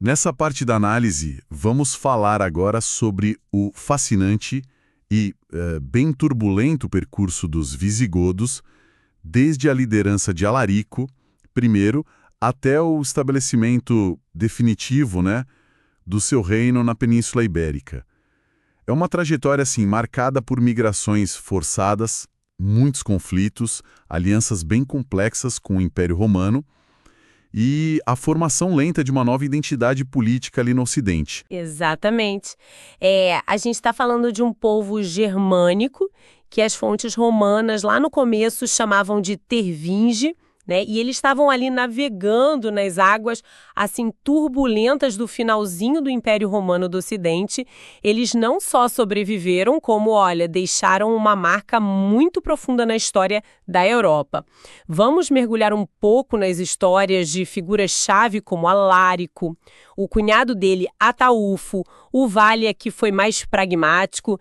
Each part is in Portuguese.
Nessa parte da análise, vamos falar agora sobre o fascinante e bem turbulento percurso dos visigodos, desde a liderança de Alarico, primeiro, até o estabelecimento definitivo, né, do seu reino na Península Ibérica. É uma trajetória assim marcada por migrações forçadas, muitos conflitos, alianças bem complexas com o Império Romano e a formação lenta de uma nova identidade política ali no Ocidente. Exatamente. A gente está falando de um povo germânico que as fontes romanas lá no começo chamavam de Tervinge, né? E eles estavam ali navegando nas águas assim turbulentas do finalzinho do Império Romano do Ocidente. Eles não só sobreviveram, como, olha, deixaram uma marca muito profunda na história da Europa. Vamos mergulhar um pouco nas histórias de figuras-chave como Alárico, o cunhado dele, Ataúfo, o Vália, que foi mais pragmático,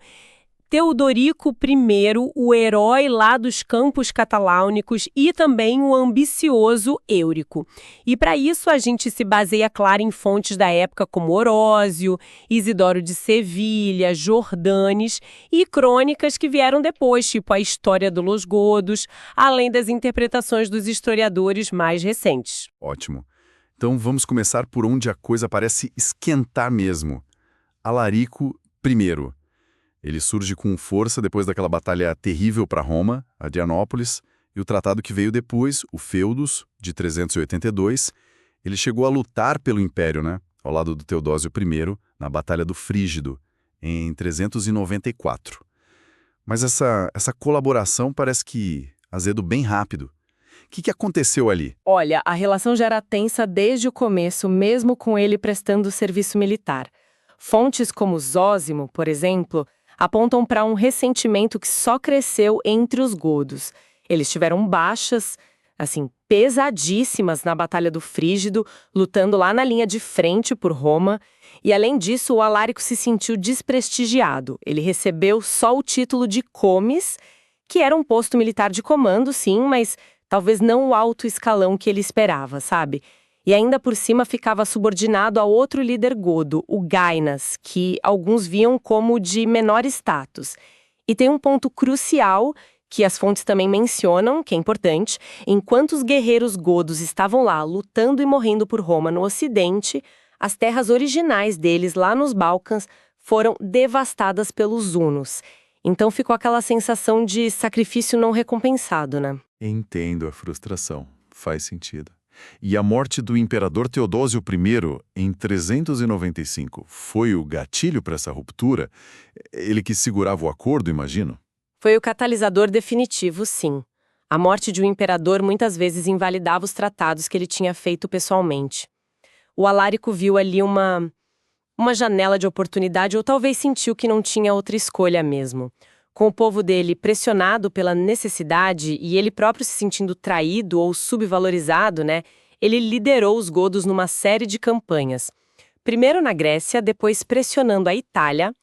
Teodorico I, o herói lá dos campos catalâunicos, e também o ambicioso Eurico. E para isso a gente se baseia, claro, em fontes da época como Orósio, Isidoro de Sevilha, Jordanes e crônicas que vieram depois, tipo a História dos Godos, além das interpretações dos historiadores mais recentes. Ótimo. Então vamos começar por onde a coisa parece esquentar mesmo. Alarico I. Ele surge com força depois daquela batalha terrível para Roma, Adrianópolis, e o tratado que veio depois, o Feudos, de 382. Ele chegou a lutar pelo Império, né, ao lado do Teodósio I, na Batalha do Frígido, em 394. Mas essa colaboração parece que azedou bem rápido. O que aconteceu ali? Olha, a relação já era tensa desde o começo, mesmo com ele prestando serviço militar. Fontes como Zósimo, por exemplo, apontam para um ressentimento que só cresceu entre os godos. Eles tiveram baixas, assim, pesadíssimas na Batalha do Frígido, lutando lá na linha de frente por Roma, e além disso o Alárico se sentiu desprestigiado. Ele recebeu só o título de comes, que era um posto militar de comando, sim, mas talvez não o alto escalão que ele esperava, sabe? E ainda por cima ficava subordinado a outro líder godo, o Gainas, que alguns viam como de menor status. E tem um ponto crucial, que as fontes também mencionam, que é importante: enquanto os guerreiros godos estavam lá lutando e morrendo por Roma no Ocidente, as terras originais deles lá nos Balcãs foram devastadas pelos hunos. Então ficou aquela sensação de sacrifício não recompensado, né? Entendo a frustração. Faz sentido. E a morte do imperador Teodósio I, em 395, foi o gatilho para essa ruptura? Ele que segurava o acordo, imagino? Foi o catalisador definitivo, sim. A morte de um imperador muitas vezes invalidava os tratados que ele tinha feito pessoalmente. O Alárico viu ali uma janela de oportunidade, ou talvez sentiu que não tinha outra escolha mesmo. Com o povo dele pressionado pela necessidade e ele próprio se sentindo traído ou subvalorizado, né, ele liderou os godos numa série de campanhas. Primeiro na Grécia, depois pressionando a Itália.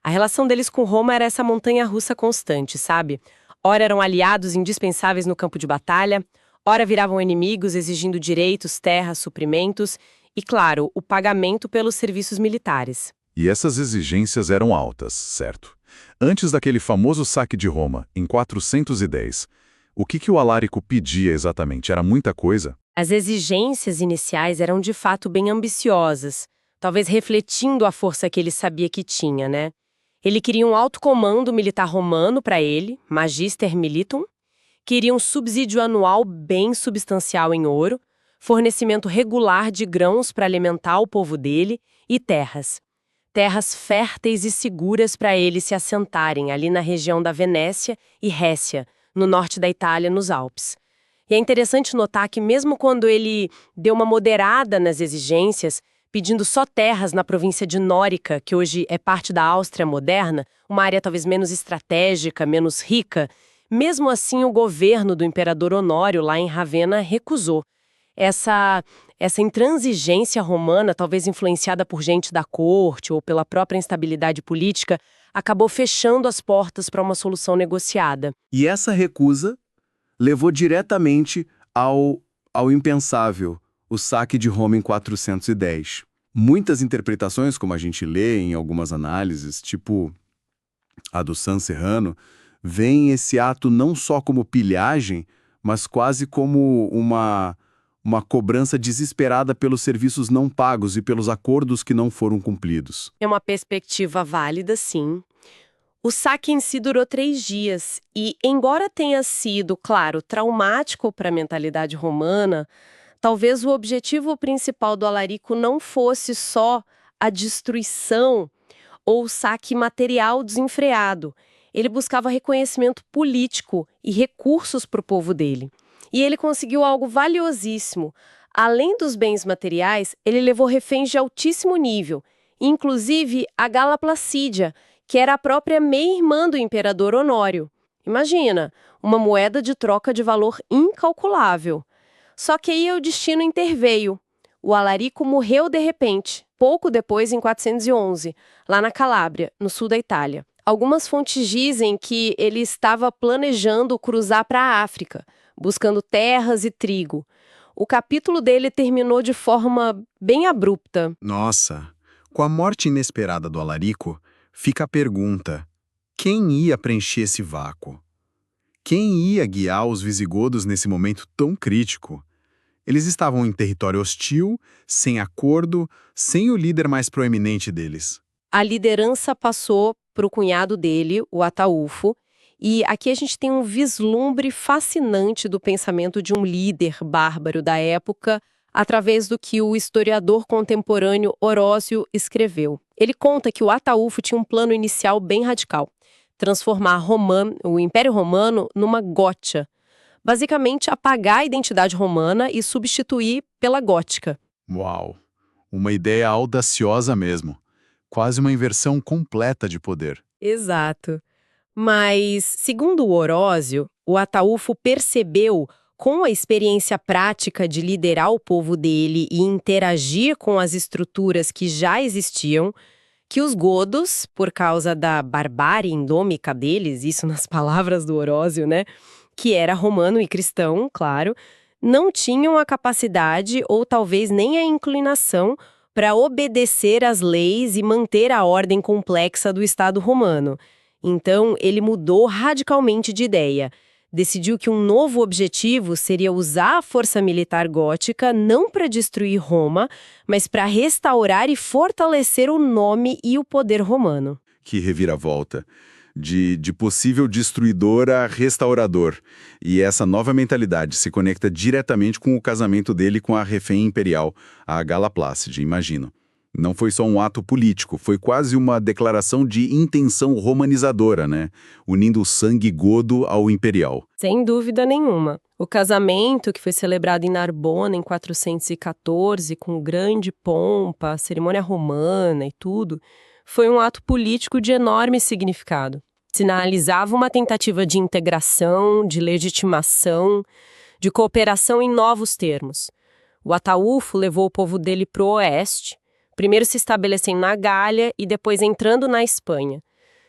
A relação deles com Roma era essa montanha-russa constante, sabe? Ora eram aliados indispensáveis no campo de batalha, ora viravam inimigos exigindo direitos, terras, suprimentos e, claro, o pagamento pelos serviços militares. E essas exigências eram altas, certo? Antes daquele famoso saque de Roma, em 410, o que o Alárico pedia exatamente? Era muita coisa? As exigências iniciais eram de fato bem ambiciosas, talvez refletindo a força que ele sabia que tinha, né? Ele queria um alto comando militar romano para ele, Magister Militum, queria um subsídio anual bem substancial em ouro, fornecimento regular de grãos para alimentar o povo dele e terras. Terras férteis e seguras para eles se assentarem ali na região da Venécia e Récia, no norte da Itália, nos Alpes. E é interessante notar que mesmo quando ele deu uma moderada nas exigências, pedindo só terras na província de Nórica, que hoje é parte da Áustria moderna, uma área talvez menos estratégica, menos rica, mesmo assim o governo do imperador Honório lá em Ravenna recusou. Essa intransigência romana, talvez influenciada por gente da corte ou pela própria instabilidade política, acabou fechando as portas para uma solução negociada. E essa recusa levou diretamente ao impensável, o saque de Roma em 410. Muitas interpretações, como a gente lê em algumas análises, tipo a do San Serrano, veem esse ato não só como pilhagem, mas quase como uma cobrança desesperada pelos serviços não pagos e pelos acordos que não foram cumpridos. É uma perspectiva válida, sim. O saque em si durou 3 dias e, embora tenha sido, claro, traumático para a mentalidade romana, talvez o objetivo principal do Alarico não fosse só a destruição ou o saque material desenfreado. Ele buscava reconhecimento político e recursos para o povo dele. E ele conseguiu algo valiosíssimo. Além dos bens materiais, ele levou reféns de altíssimo nível, inclusive a Gala Placídia, que era a própria meia-irmã do imperador Honório. Imagina, uma moeda de troca de valor incalculável. Só que aí o destino interveio. O Alarico morreu de repente, pouco depois, em 411, lá na Calábria, no sul da Itália. Algumas fontes dizem que ele estava planejando cruzar para a África, buscando terras e trigo. O capítulo dele terminou de forma bem abrupta. Nossa, com a morte inesperada do Alarico, fica a pergunta: quem ia preencher esse vácuo? Quem ia guiar os visigodos nesse momento tão crítico? Eles estavam em território hostil, sem acordo, sem o líder mais proeminente deles. A liderança passou para o cunhado dele, o Ataúfo, e aqui a gente tem um vislumbre fascinante do pensamento de um líder bárbaro da época, através do que o historiador contemporâneo Orósio escreveu. Ele conta que o Ataúfo tinha um plano inicial bem radical: transformar o Império Romano numa gótia. Basicamente, apagar a identidade romana e substituir pela gótica. Uau! Uma ideia audaciosa mesmo. Quase uma inversão completa de poder. Exato. Mas, segundo o Orósio, o Ataúfo percebeu, com a experiência prática de liderar o povo dele e interagir com as estruturas que já existiam, que os godos, por causa da barbárie indômica deles, isso nas palavras do Orósio, né, que era romano e cristão, claro, não tinham a capacidade ou talvez nem a inclinação para obedecer às leis e manter a ordem complexa do Estado romano. Então, ele mudou radicalmente de ideia. Decidiu que um novo objetivo seria usar a força militar gótica não para destruir Roma, mas para restaurar e fortalecer o nome e o poder romano. Que reviravolta. De possível destruidor a restaurador. E essa nova mentalidade se conecta diretamente com o casamento dele com a refém imperial, a Gala Plácide, imagino. Não foi só um ato político, foi quase uma declaração de intenção romanizadora, né? Unindo o sangue godo ao imperial. Sem dúvida nenhuma. O casamento, que foi celebrado em Narbona em 414, com grande pompa, cerimônia romana e tudo, foi um ato político de enorme significado. Sinalizava uma tentativa de integração, de legitimação, de cooperação em novos termos. O Ataúfo levou o povo dele para o oeste, primeiro se estabelecendo na Gália e depois entrando na Espanha.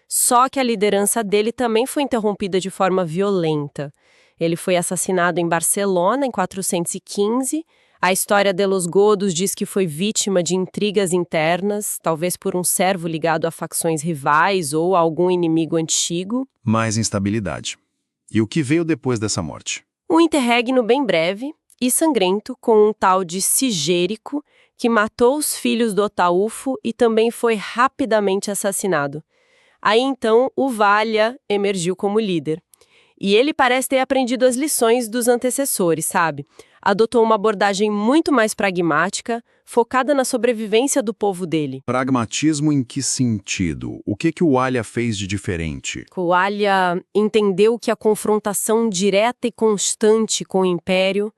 Só que a liderança dele também foi interrompida de forma violenta. Ele foi assassinado em Barcelona em 415. A história de Los Godos diz que foi vítima de intrigas internas, talvez por um servo ligado a facções rivais ou a algum inimigo antigo. Mais instabilidade. E o que veio depois dessa morte? Um interregno bem breve e sangrento com um tal de Sigérico, que matou os filhos do Ataúfo e também foi rapidamente assassinado. Aí então o Valha emergiu como líder. E ele parece ter aprendido as lições dos antecessores, sabe? Adotou uma abordagem muito mais pragmática, focada na sobrevivência do povo dele. Pragmatismo em que sentido? O que o Valha fez de diferente? O Valha entendeu que a confrontação direta e constante com o Império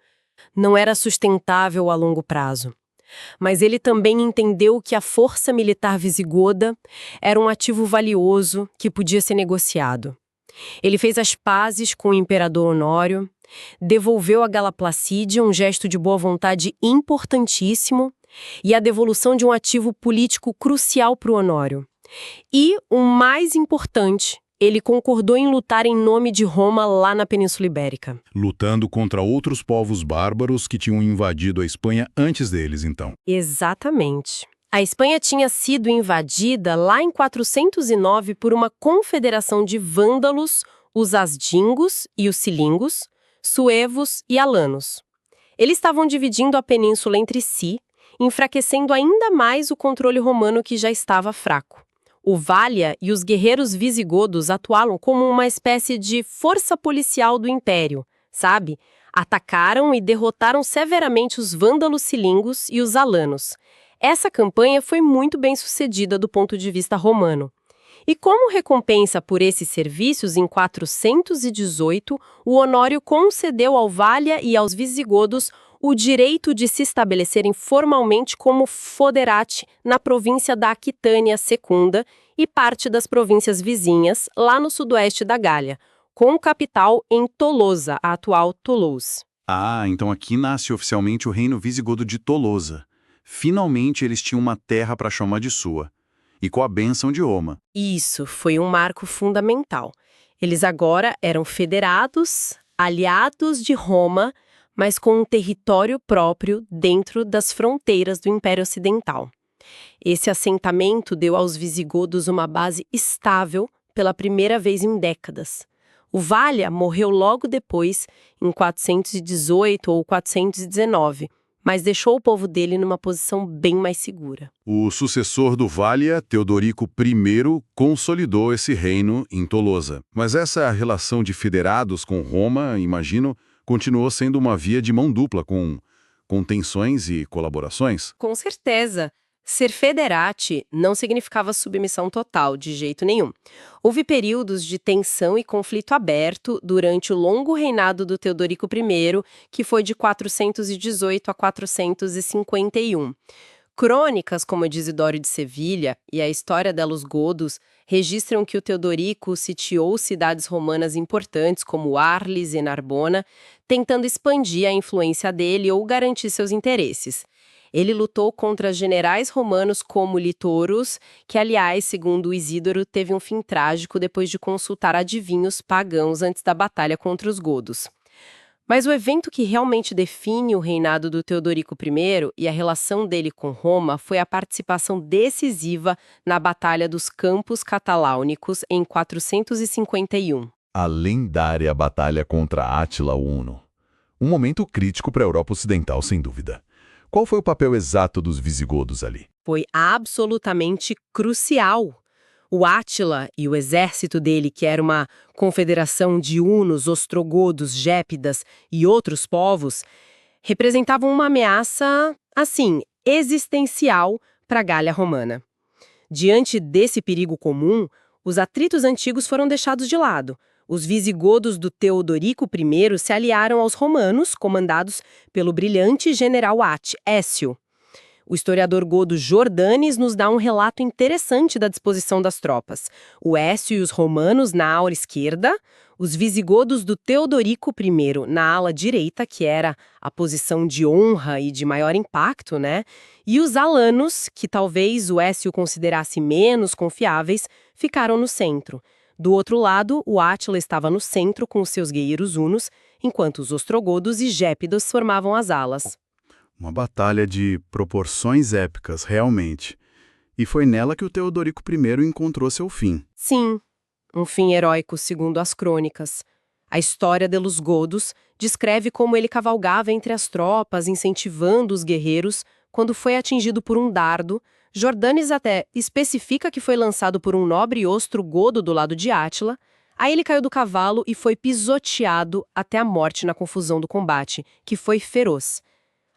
não era sustentável a longo prazo. Mas ele também entendeu que a força militar visigoda era um ativo valioso que podia ser negociado. Ele fez as pazes com o imperador Honório, devolveu a Gala Placídia, um gesto de boa vontade importantíssimo, e a devolução de um ativo político crucial para o Honório. E, o mais importante, ele concordou em lutar em nome de Roma lá na Península Ibérica. Lutando contra outros povos bárbaros que tinham invadido a Espanha antes deles, então. Exatamente. A Espanha tinha sido invadida lá em 409 por uma confederação de vândalos, os asdingos e os cilingos, suevos e alanos. Eles estavam dividindo a península entre si, enfraquecendo ainda mais o controle romano que já estava fraco. O Vália e os guerreiros visigodos atuaram como uma espécie de força policial do império, sabe? Atacaram e derrotaram severamente os vândalos cilingos e os alanos. Essa campanha foi muito bem sucedida do ponto de vista romano. E como recompensa por esses serviços, em 418, o Honório concedeu ao Vália e aos visigodos o direito de se estabelecerem formalmente como foderati na província da Aquitânia Secunda e parte das províncias vizinhas, lá no sudoeste da Gália, com capital em Tolosa, a atual Toulouse. Ah, então aqui nasce oficialmente o reino visigodo de Tolosa. Finalmente eles tinham uma terra para chamar de sua. E com a bênção de Roma. Isso foi um marco fundamental. Eles agora eram federados, aliados de Roma, mas com um território próprio dentro das fronteiras do Império Ocidental. Esse assentamento deu aos visigodos uma base estável pela primeira vez em décadas. O Vália morreu logo depois, em 418 ou 419, mas deixou o povo dele numa posição bem mais segura. O sucessor do Vália, Teodorico I, consolidou esse reino em Tolosa. Mas essa relação de federados com Roma, imagino, continuou sendo uma via de mão dupla, com tensões e colaborações? Com certeza. Ser federati não significava submissão total, de jeito nenhum. Houve períodos de tensão e conflito aberto durante o longo reinado do Teodorico I, que foi de 418 a 451. Crônicas como a de Isidório de Sevilha e a História delos Godos registram que o Teodorico sitiou cidades romanas importantes como Arles e Narbona, tentando expandir a influência dele ou garantir seus interesses. Ele lutou contra generais romanos como Litorus, que, aliás, segundo Isídoro, teve um fim trágico depois de consultar adivinhos pagãos antes da batalha contra os godos. Mas o evento que realmente define o reinado do Teodorico I e a relação dele com Roma foi a participação decisiva na Batalha dos Campos Cataláunicos em 451. A lendária batalha contra Átila Huno. Um momento crítico para a Europa Ocidental, sem dúvida. Qual foi o papel exato dos visigodos ali? Foi absolutamente crucial. O Átila e o exército dele, que era uma confederação de hunos, ostrogodos, gépidas e outros povos, representavam uma ameaça, assim, existencial para a Gália romana. Diante desse perigo comum, os atritos antigos foram deixados de lado. Os visigodos do Teodorico I se aliaram aos romanos, comandados pelo brilhante general Écio. O historiador godo Jordanes nos dá um relato interessante da disposição das tropas. O Écio e os romanos na ala esquerda, os visigodos do Teodorico I na ala direita, que era a posição de honra e de maior impacto, né? E os alanos, que talvez o Écio considerasse menos confiáveis, ficaram no centro. Do outro lado, o Átila estava no centro com os seus guerreiros hunos, enquanto os ostrogodos e gépidos formavam as alas. Uma batalha de proporções épicas, realmente. E foi nela que o Teodorico I encontrou seu fim. Sim, um fim heróico segundo as crônicas. A história dos godos descreve como ele cavalgava entre as tropas, incentivando os guerreiros, quando foi atingido por um dardo. Jordanes até especifica que foi lançado por um nobre ostrogodo do lado de Átila. Aí ele caiu do cavalo e foi pisoteado até a morte na confusão do combate, que foi feroz.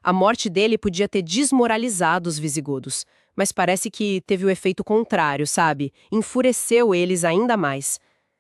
A morte dele podia ter desmoralizado os visigodos, mas parece que teve o efeito contrário, sabe? Enfureceu eles ainda mais.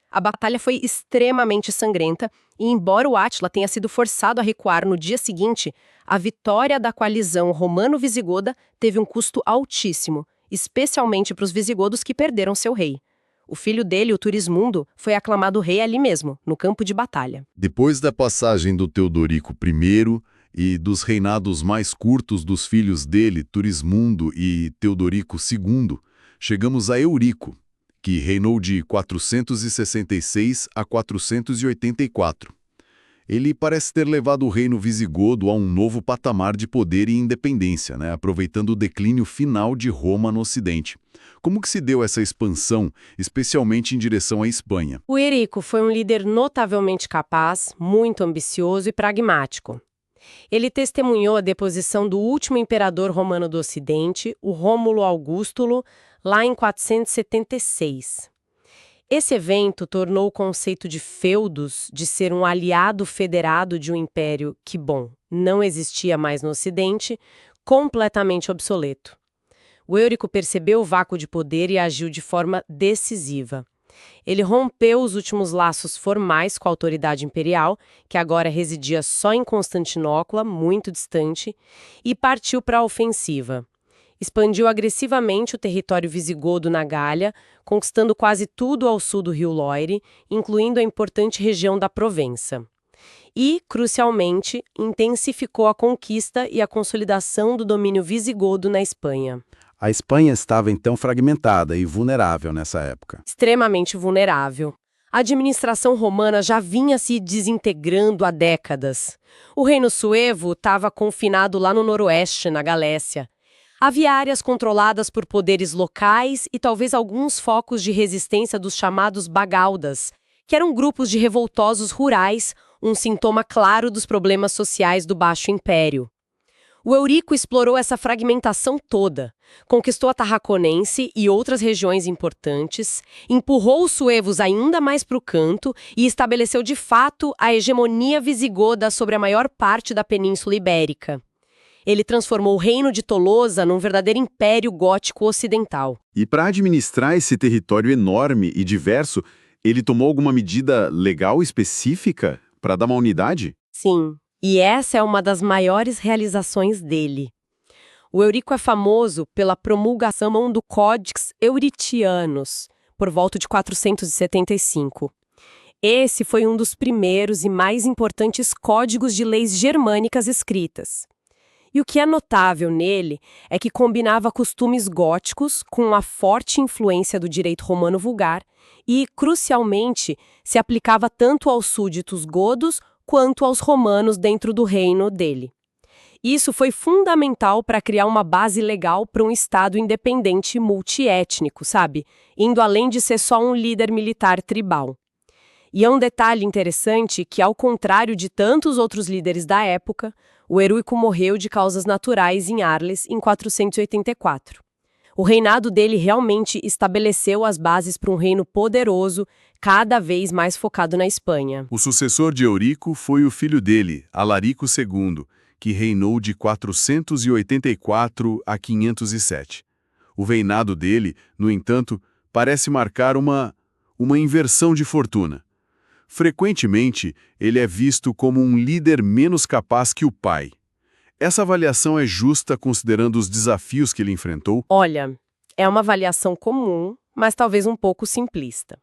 A batalha foi extremamente sangrenta e, embora o Átila tenha sido forçado a recuar no dia seguinte, a vitória da coalizão romano-visigoda teve um custo altíssimo, especialmente para os visigodos que perderam seu rei. O filho dele, o Turismundo, foi aclamado rei ali mesmo, no campo de batalha. Depois da passagem do Teodorico I e dos reinados mais curtos dos filhos dele, Turismundo e Teodorico II, chegamos a Eurico, que reinou de 466 a 484. Ele parece ter levado o reino visigodo a um novo patamar de poder e independência, né? Aproveitando o declínio final de Roma no Ocidente. Como que se deu essa expansão, especialmente em direção à Espanha? O Eurico foi um líder notavelmente capaz, muito ambicioso e pragmático. Ele testemunhou a deposição do último imperador romano do Ocidente, o Rômulo Augustulo, lá em 476. Esse evento tornou o conceito de feudos, de ser um aliado federado de um império que, bom, não existia mais no Ocidente, completamente obsoleto. O Eurico percebeu o vácuo de poder e agiu de forma decisiva. Ele rompeu os últimos laços formais com a autoridade imperial, que agora residia só em Constantinopla, muito distante, e partiu para a ofensiva. Expandiu agressivamente o território visigodo na Gália, conquistando quase tudo ao sul do rio Loire, incluindo a importante região da Provença. E, crucialmente, intensificou a conquista e a consolidação do domínio visigodo na Espanha. A Espanha estava então fragmentada e vulnerável nessa época. Extremamente vulnerável. A administração romana já vinha se desintegrando há décadas. O reino suevo estava confinado lá no noroeste, na Galécia. Havia áreas controladas por poderes locais e talvez alguns focos de resistência dos chamados bagaudas, que eram grupos de revoltosos rurais, um sintoma claro dos problemas sociais do Baixo Império. O Eurico explorou essa fragmentação toda, conquistou a Tarraconense e outras regiões importantes, empurrou os suevos ainda mais para o canto e estabeleceu de fato a hegemonia visigoda sobre a maior parte da Península Ibérica. Ele transformou o reino de Tolosa num verdadeiro império gótico ocidental. E para administrar esse território enorme e diverso, ele tomou alguma medida legal específica para dar uma unidade? Sim, e essa é uma das maiores realizações dele. O Eurico é famoso pela promulgação do Codex Euritianus, por volta de 475. Esse foi um dos primeiros e mais importantes códigos de leis germânicas escritas. E o que é notável nele é que combinava costumes góticos com a forte influência do direito romano vulgar e, crucialmente, se aplicava tanto aos súditos godos quanto aos romanos dentro do reino dele. Isso foi fundamental para criar uma base legal para um Estado independente multiétnico, sabe? Indo além de ser só um líder militar tribal. E é um detalhe interessante que, ao contrário de tantos outros líderes da época, o Eurico morreu de causas naturais em Arles em 484. O reinado dele realmente estabeleceu as bases para um reino poderoso, cada vez mais focado na Espanha. O sucessor de Eurico foi o filho dele, Alarico II, que reinou de 484 a 507. O reinado dele, no entanto, parece marcar uma inversão de fortuna. Frequentemente, ele é visto como um líder menos capaz que o pai. Essa avaliação é justa considerando os desafios que ele enfrentou? Olha, é uma avaliação comum, mas talvez um pouco simplista.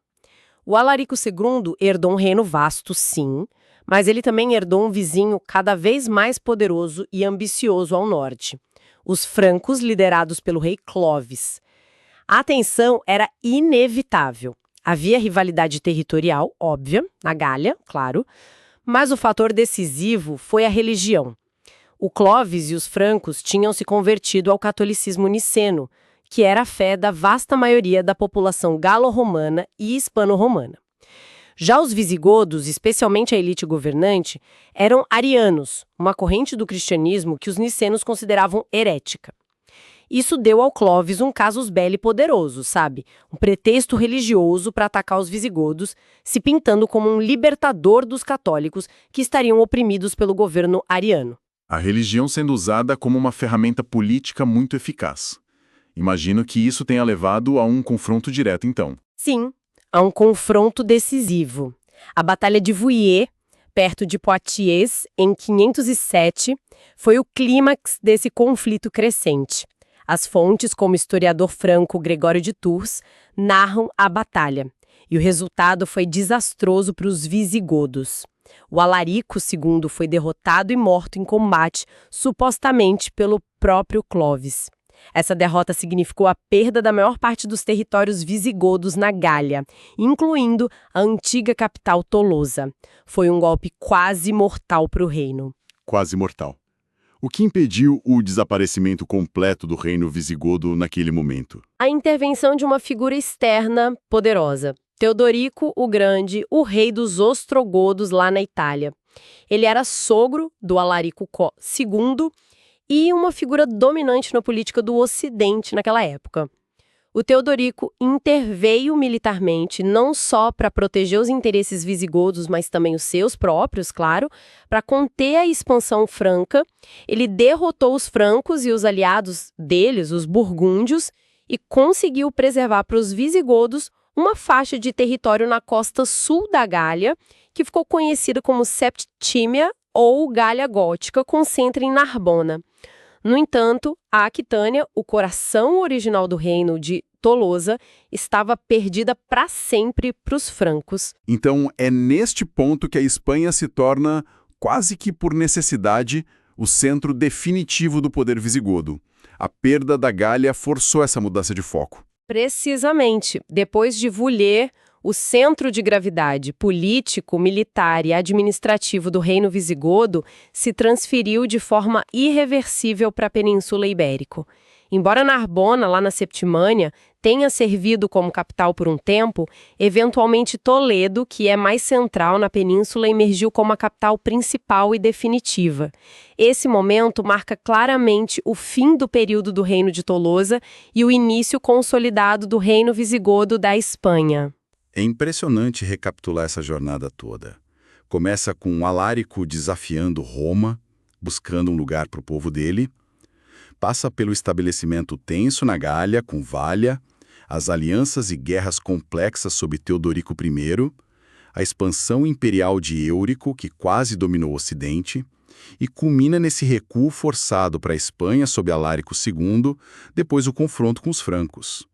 O Alarico II herdou um reino vasto, sim, mas ele também herdou um vizinho cada vez mais poderoso e ambicioso ao norte, os francos liderados pelo rei Clovis. A tensão era inevitável. Havia rivalidade territorial, óbvia, na Gália, claro, mas o fator decisivo foi a religião. O Clovis e os francos tinham se convertido ao catolicismo niceno, que era a fé da vasta maioria da população galo-romana e hispano-romana. Já os visigodos, especialmente a elite governante, eram arianos, uma corrente do cristianismo que os nicenos consideravam herética. Isso deu ao Clovis um casus belli poderoso, sabe? Um pretexto religioso para atacar os visigodos, se pintando como um libertador dos católicos que estariam oprimidos pelo governo ariano. A religião sendo usada como uma ferramenta política muito eficaz. Imagino que isso tenha levado a um confronto direto, então. Sim, a um confronto decisivo. A Batalha de Vouillé, perto de Poitiers, em 507, foi o clímax desse conflito crescente. As fontes, como o historiador franco Gregório de Tours, narram a batalha, e o resultado foi desastroso para os visigodos. O Alarico II foi derrotado e morto em combate, supostamente pelo próprio Clovis. Essa derrota significou a perda da maior parte dos territórios visigodos na Gália, incluindo a antiga capital Tolosa. Foi um golpe quase mortal para o reino. Quase mortal. O que impediu o desaparecimento completo do reino visigodo naquele momento? A intervenção de uma figura externa poderosa. Teodorico o Grande, o rei dos ostrogodos lá na Itália. Ele era sogro do Alarico II e uma figura dominante na política do Ocidente naquela época. O Teodorico interveio militarmente não só para proteger os interesses visigodos, mas também os seus próprios, claro, para conter a expansão franca. Ele derrotou os francos e os aliados deles, os burgúndios, e conseguiu preservar para os visigodos uma faixa de território na costa sul da Gália, que ficou conhecida como Septímia ou Gália Gótica, com centro em Narbona. No entanto, a Aquitânia, o coração original do reino de Tolosa, estava perdida para sempre para os francos. Então, é neste ponto que a Espanha se torna, quase que por necessidade, o centro definitivo do poder visigodo. A perda da Gália forçou essa mudança de foco. Precisamente. Depois de Vullier, o centro de gravidade político, militar e administrativo do reino visigodo se transferiu de forma irreversível para a Península Ibérica. Embora Narbona, lá na Septimânia, tenha servido como capital por um tempo, eventualmente Toledo, que é mais central na península, emergiu como a capital principal e definitiva. Esse momento marca claramente o fim do período do reino de Tolosa e o início consolidado do reino visigodo da Espanha. É impressionante recapitular essa jornada toda. Começa com Alarico desafiando Roma, buscando um lugar para o povo dele. Passa pelo estabelecimento tenso na Gália, com Vália, as alianças e guerras complexas sob Teodorico I, a expansão imperial de Eurico, que quase dominou o Ocidente, e culmina nesse recuo forçado para a Espanha sob Alarico II, depois o confronto com os francos.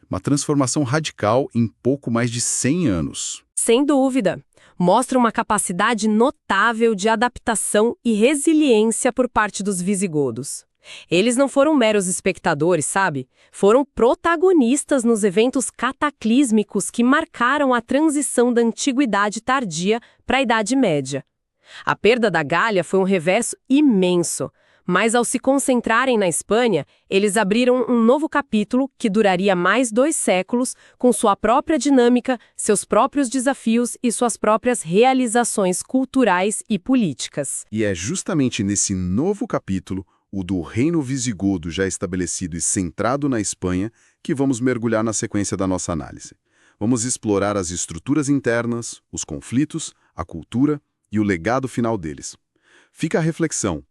Uma transformação radical em pouco mais de 100 anos. Sem dúvida. Mostra uma capacidade notável de adaptação e resiliência por parte dos visigodos. Eles não foram meros espectadores, sabe? Foram protagonistas nos eventos cataclísmicos que marcaram a transição da Antiguidade Tardia para a Idade Média. A perda da Gália foi um revés imenso, mas ao se concentrarem na Espanha, eles abriram um novo capítulo que duraria mais 2 séculos, com sua própria dinâmica, seus próprios desafios e suas próprias realizações culturais e políticas. E é justamente nesse novo capítulo, o do reino visigodo já estabelecido e centrado na Espanha, que vamos mergulhar na sequência da nossa análise. Vamos explorar as estruturas internas, os conflitos, a cultura e o legado final deles. Fica a reflexão.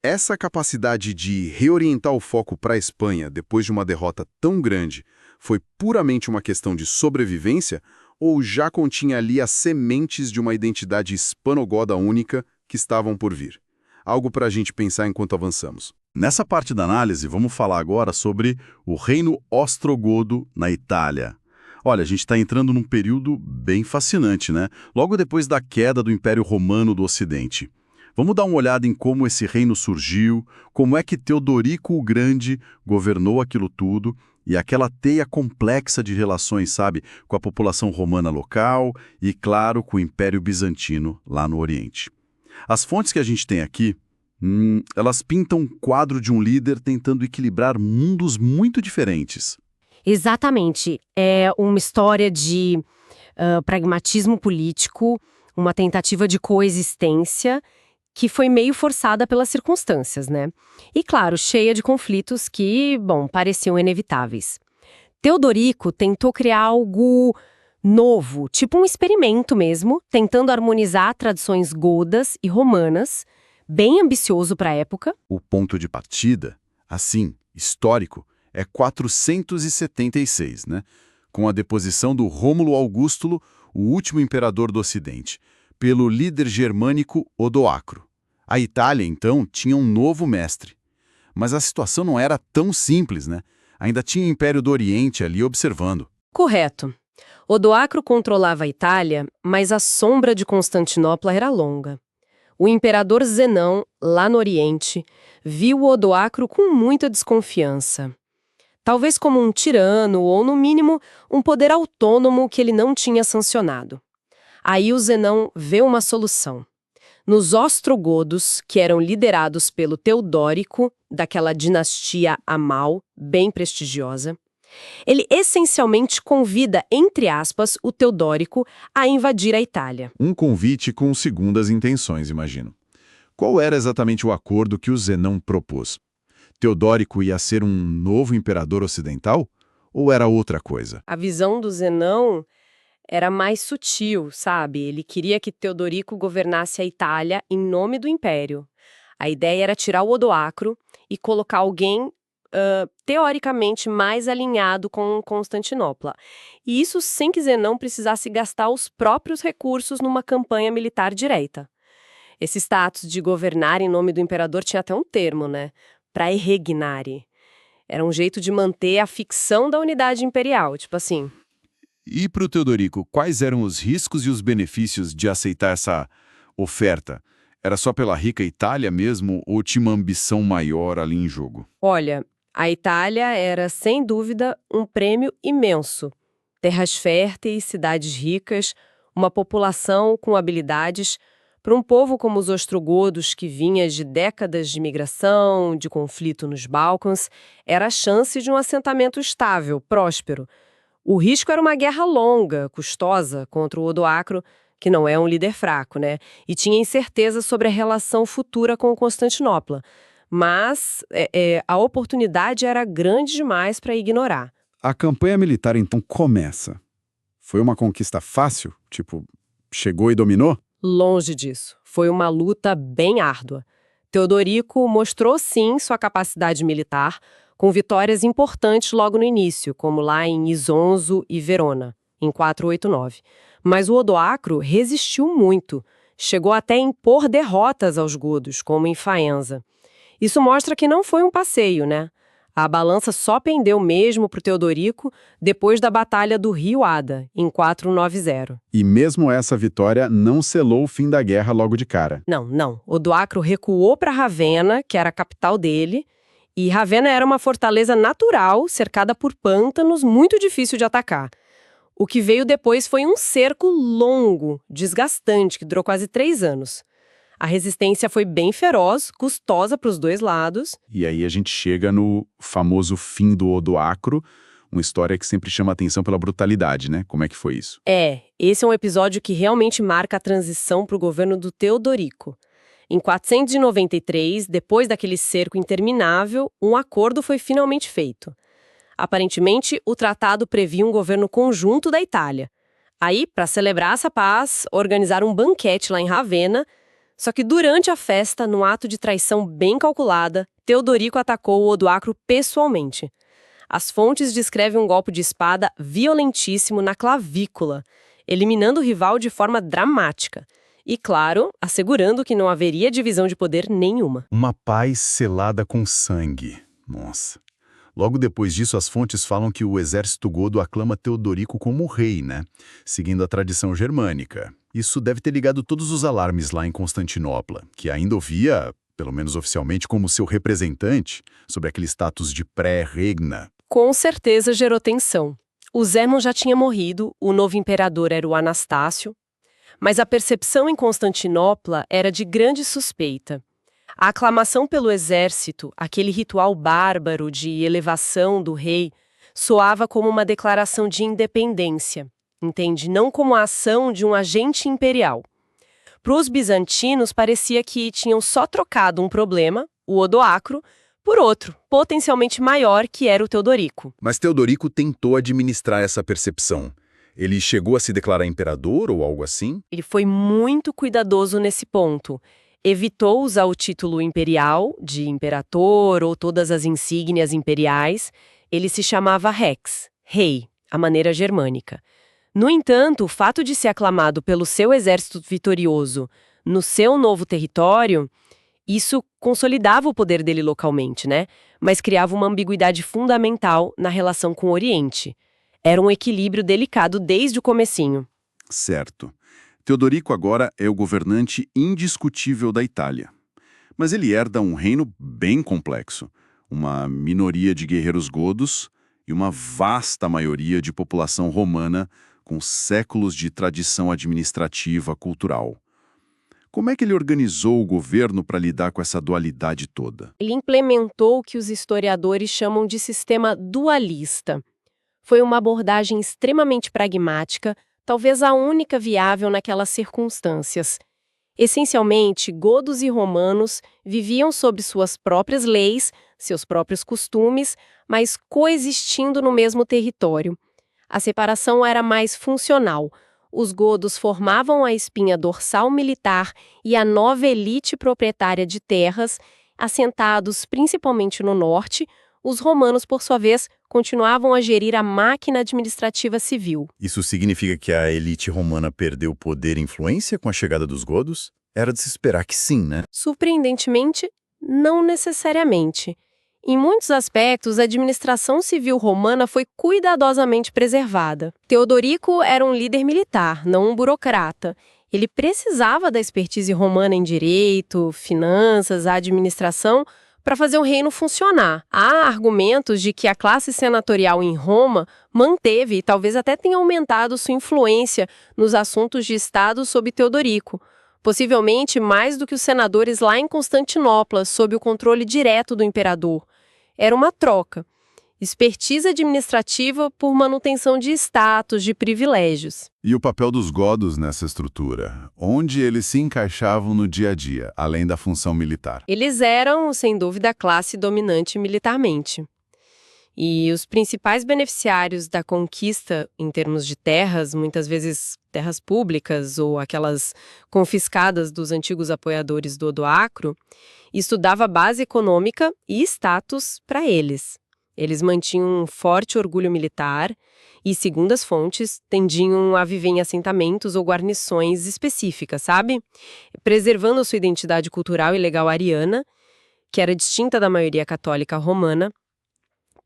Essa capacidade de reorientar o foco para a Espanha depois de uma derrota tão grande foi puramente uma questão de sobrevivência ou já continha ali as sementes de uma identidade hispanogoda única que estavam por vir? Algo para a gente pensar enquanto avançamos. Nessa parte da análise, vamos falar agora sobre o reino ostrogodo na Itália. Olha, a gente está entrando num período bem fascinante, né? Logo depois da queda do Império Romano do Ocidente. Vamos dar uma olhada em como esse reino surgiu, como é que Teodorico o Grande governou aquilo tudo e aquela teia complexa de relações, sabe, com a população romana local e, claro, com o Império Bizantino lá no Oriente. As fontes que a gente tem aqui, elas pintam um quadro de um líder tentando equilibrar mundos muito diferentes. Exatamente. É uma história de pragmatismo político, uma tentativa de coexistência que foi meio forçada pelas circunstâncias, né? E, claro, cheia de conflitos que, pareciam inevitáveis. Teodorico tentou criar algo novo, tipo um experimento mesmo, tentando harmonizar tradições godas e romanas, bem ambicioso para a época. O ponto de partida, assim, histórico, é 476, né? Com a deposição do Rômulo Augustulo, o último imperador do Ocidente, pelo líder germânico Odoacro. A Itália, então, tinha um novo mestre. Mas a situação não era tão simples, né? Ainda tinha o Império do Oriente ali observando. Correto. Odoacro controlava a Itália, mas a sombra de Constantinopla era longa. O imperador Zenão, lá no Oriente, viu o Odoacro com muita desconfiança. Talvez como um tirano ou, no mínimo, um poder autônomo que ele não tinha sancionado. Aí o Zenão vê uma solução. Nos ostrogodos, que eram liderados pelo Teodórico, daquela dinastia Amal, bem prestigiosa, ele essencialmente convida, entre aspas, o Teodórico a invadir a Itália. Um convite com segundas intenções, imagino. Qual era exatamente o acordo que o Zenão propôs? Teodórico ia ser um novo imperador ocidental? Ou era outra coisa? A visão do Zenão era mais sutil, sabe? Ele queria que Teodorico governasse a Itália em nome do império. A ideia era tirar o Odoacro e colocar alguém, teoricamente, mais alinhado com Constantinopla. E isso sem que Zenão precisasse gastar os próprios recursos numa campanha militar direta. Esse status de governar em nome do imperador tinha até um termo, né? Praeregnare. Era um jeito de manter a ficção da unidade imperial, tipo assim. E para o Teodorico, quais eram os riscos e os benefícios de aceitar essa oferta? Era só pela rica Itália mesmo ou tinha uma ambição maior ali em jogo? Olha, a Itália era, sem dúvida, um prêmio imenso. Terras férteis, cidades ricas, uma população com habilidades. Para um povo como os ostrogodos, que vinha de décadas de migração, de conflito nos Balcãs, era a chance de um assentamento estável, próspero. O risco era uma guerra longa, custosa, contra o Odoacro, que não é um líder fraco, né? E tinha incerteza sobre a relação futura com Constantinopla. Mas a oportunidade era grande demais para ignorar. A campanha militar então começa. Foi uma conquista fácil? Tipo, chegou e dominou? Longe disso. Foi uma luta bem árdua. Teodorico mostrou sim sua capacidade militar, com vitórias importantes logo no início, como lá em Isonzo e Verona, em 489. Mas o Odoacro resistiu muito, chegou até a impor derrotas aos godos, como em Faenza. Isso mostra que não foi um passeio, né? A balança só pendeu mesmo para o Teodorico depois da Batalha do Rio Ada, em 490. E mesmo essa vitória não selou o fim da guerra logo de cara. Não. Odoacro recuou para Ravenna, que era a capital dele, e Ravenna era uma fortaleza natural, cercada por pântanos, muito difícil de atacar. O que veio depois foi um cerco longo, desgastante, que durou quase 3 anos. A resistência foi bem feroz, custosa para os dois lados. E aí a gente chega no famoso fim do Odoacro, uma história que sempre chama atenção pela brutalidade, né? Como é que foi isso? Esse é um episódio que realmente marca a transição para o governo do Teodorico. Em 493, depois daquele cerco interminável, um acordo foi finalmente feito. Aparentemente, o tratado previa um governo conjunto da Itália. Aí, para celebrar essa paz, organizaram um banquete lá em Ravenna. Só que durante a festa, num ato de traição bem calculada, Teodorico atacou o Odoacro pessoalmente. As fontes descrevem um golpe de espada violentíssimo na clavícula, eliminando o rival de forma dramática. E, claro, assegurando que não haveria divisão de poder nenhuma. Uma paz selada com sangue. Nossa. Logo depois disso, as fontes falam que o exército godo aclama Teodorico como rei, né? Seguindo a tradição germânica. Isso deve ter ligado todos os alarmes lá em Constantinopla, que ainda o via, pelo menos oficialmente, como seu representante, sobre aquele status de pré-regna. Com certeza gerou tensão. O Zémon já tinha morrido, o novo imperador era o Anastácio, mas a percepção em Constantinopla era de grande suspeita. A aclamação pelo exército, aquele ritual bárbaro de elevação do rei, soava como uma declaração de independência, entende? Não como a ação de um agente imperial. Para os bizantinos, parecia que tinham só trocado um problema, o Odoacro, por outro, potencialmente maior, que era o Teodorico. Mas Teodorico tentou administrar essa percepção. Ele chegou a se declarar imperador ou algo assim? Ele foi muito cuidadoso nesse ponto. Evitou usar o título imperial, de imperator ou todas as insígnias imperiais. Ele se chamava Rex, rei, à maneira germânica. No entanto, o fato de ser aclamado pelo seu exército vitorioso no seu novo território, isso consolidava o poder dele localmente, né? Mas criava uma ambiguidade fundamental na relação com o Oriente. Era um equilíbrio delicado desde o comecinho. Certo. Teodorico agora é o governante indiscutível da Itália. Mas ele herda um reino bem complexo, uma minoria de guerreiros godos e uma vasta maioria de população romana com séculos de tradição administrativa cultural. Como é que ele organizou o governo para lidar com essa dualidade toda? Ele implementou o que os historiadores chamam de sistema dualista. Foi uma abordagem extremamente pragmática, talvez a única viável naquelas circunstâncias. Essencialmente, godos e romanos viviam sob suas próprias leis, seus próprios costumes, mas coexistindo no mesmo território. A separação era mais funcional. Os godos formavam a espinha dorsal militar e a nova elite proprietária de terras, assentados principalmente no norte. Os romanos, por sua vez, continuavam a gerir a máquina administrativa civil. Isso significa que a elite romana perdeu poder e influência com a chegada dos godos? Era de se esperar que sim, né? Surpreendentemente, não necessariamente. Em muitos aspectos, a administração civil romana foi cuidadosamente preservada. Teodorico era um líder militar, não um burocrata. Ele precisava da expertise romana em direito, finanças, administração, para fazer o reino funcionar. Há argumentos de que a classe senatorial em Roma manteve e talvez até tenha aumentado sua influência nos assuntos de Estado sob Teodorico, possivelmente mais do que os senadores lá em Constantinopla, sob o controle direto do imperador. Era uma troca. Expertise administrativa por manutenção de status, de privilégios. E o papel dos godos nessa estrutura? Onde eles se encaixavam no dia a dia, além da função militar? Eles eram, sem dúvida, a classe dominante militarmente. E os principais beneficiários da conquista em termos de terras, muitas vezes terras públicas ou aquelas confiscadas dos antigos apoiadores do Odoacro, isso dava base econômica e status para eles. Eles mantinham um forte orgulho militar e, segundo as fontes, tendiam a viver em assentamentos ou guarnições específicas, sabe? Preservando sua identidade cultural e legal ariana, que era distinta da maioria católica romana.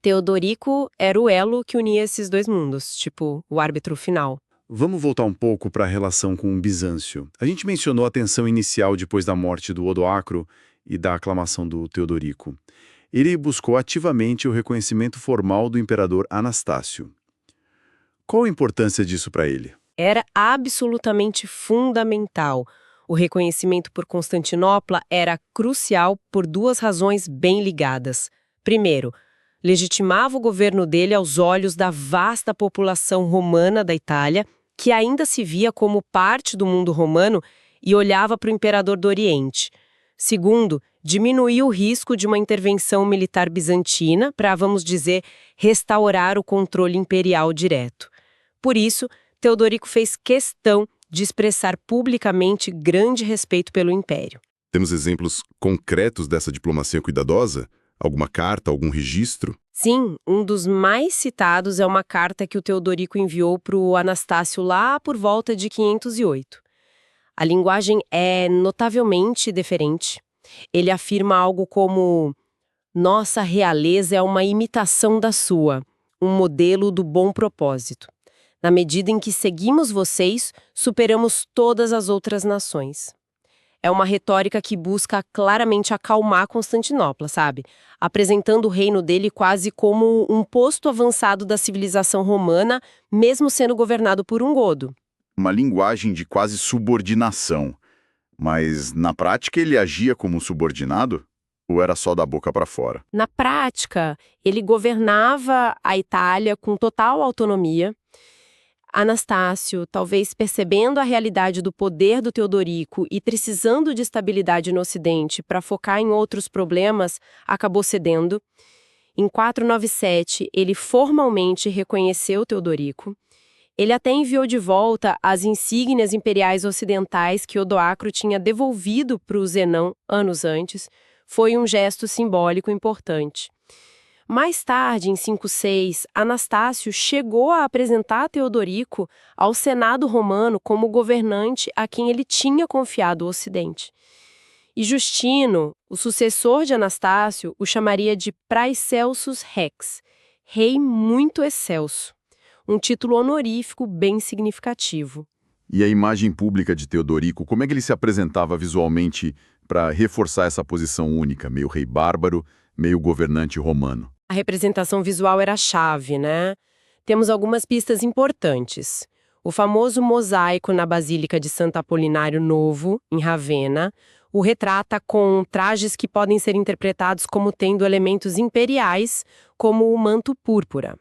Teodorico era o elo que unia esses dois mundos, tipo o árbitro final. Vamos voltar um pouco para a relação com o Bizâncio. A gente mencionou a tensão inicial depois da morte do Odoacro e da aclamação do Teodorico. Ele buscou ativamente o reconhecimento formal do imperador Anastácio. Qual a importância disso para ele? Era absolutamente fundamental. O reconhecimento por Constantinopla era crucial por duas razões bem ligadas. Primeiro, legitimava o governo dele aos olhos da vasta população romana da Itália, que ainda se via como parte do mundo romano e olhava para o imperador do Oriente. Segundo, diminuía o risco de uma intervenção militar bizantina para, vamos dizer, restaurar o controle imperial direto. Por isso, Teodorico fez questão de expressar publicamente grande respeito pelo império. Temos exemplos concretos dessa diplomacia cuidadosa? Alguma carta, algum registro? Sim, um dos mais citados é uma carta que o Teodorico enviou para o Anastácio lá por volta de 508. A linguagem é notavelmente diferente. Ele afirma algo como: nossa realeza é uma imitação da sua, um modelo do bom propósito. Na medida em que seguimos vocês, superamos todas as outras nações. É uma retórica que busca claramente acalmar Constantinopla, sabe? Apresentando o reino dele quase como um posto avançado da civilização romana, mesmo sendo governado por um godo. Uma linguagem de quase subordinação. Mas, na prática, ele agia como um subordinado? Ou era só da boca para fora? Na prática, ele governava a Itália com total autonomia. Anastácio, talvez percebendo a realidade do poder do Teodorico e precisando de estabilidade no Ocidente para focar em outros problemas, acabou cedendo. Em 497, ele formalmente reconheceu Teodorico. Ele até enviou de volta as insígnias imperiais ocidentais que Odoacro tinha devolvido para o Zenão anos antes. Foi um gesto simbólico importante. Mais tarde, em 506, Anastácio chegou a apresentar Teodorico ao Senado romano como governante a quem ele tinha confiado o Ocidente. E Justino, o sucessor de Anastácio, o chamaria de Praecelsus Rex, rei muito excelso. Um título honorífico bem significativo. E a imagem pública de Teodorico, como é que ele se apresentava visualmente para reforçar essa posição única, meio rei bárbaro, meio governante romano? A representação visual era a chave, né? Temos algumas pistas importantes. O famoso mosaico na Basílica de Santo Apolinário Novo, em Ravenna, o retrata com trajes que podem ser interpretados como tendo elementos imperiais, como o manto púrpura.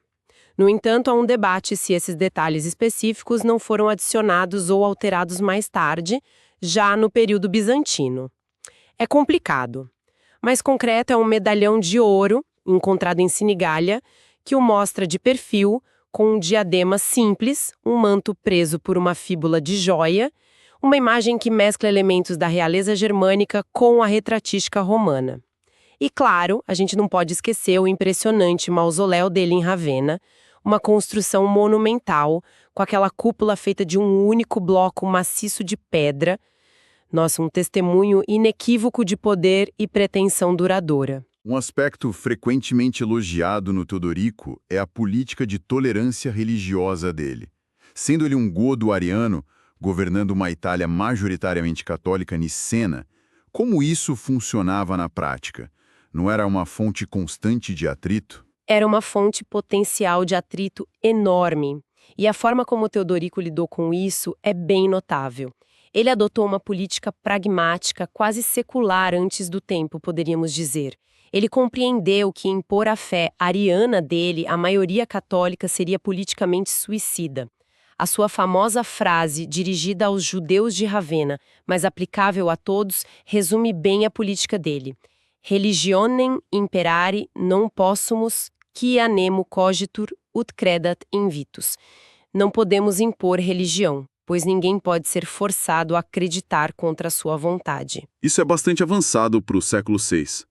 No entanto, há um debate se esses detalhes específicos não foram adicionados ou alterados mais tarde, já no período bizantino. É complicado. Mais concreto é um medalhão de ouro, encontrado em Senigallia, que o mostra de perfil, com um diadema simples, um manto preso por uma fíbula de joia, uma imagem que mescla elementos da realeza germânica com a retratística romana. E claro, a gente não pode esquecer o impressionante mausoléu dele em Ravenna, uma construção monumental, com aquela cúpula feita de um único bloco maciço de pedra. Nossa, um testemunho inequívoco de poder e pretensão duradoura. Um aspecto frequentemente elogiado no Teodorico é a política de tolerância religiosa dele. Sendo ele um godo ariano, governando uma Itália majoritariamente católica nicena, como isso funcionava na prática? Não era uma fonte constante de atrito? Era uma fonte potencial de atrito enorme. E a forma como Teodorico lidou com isso é bem notável. Ele adotou uma política pragmática, quase secular antes do tempo, poderíamos dizer. Ele compreendeu que impor a fé ariana dele à maioria católica seria politicamente suicida. A sua famosa frase, dirigida aos judeus de Ravenna, mas aplicável a todos, resume bem a política dele. Religionem imperare non possumus, quia nemo cogitur ut credat invitus. Não podemos impor religião, pois ninguém pode ser forçado a acreditar contra a sua vontade. Isso é bastante avançado para o século VI.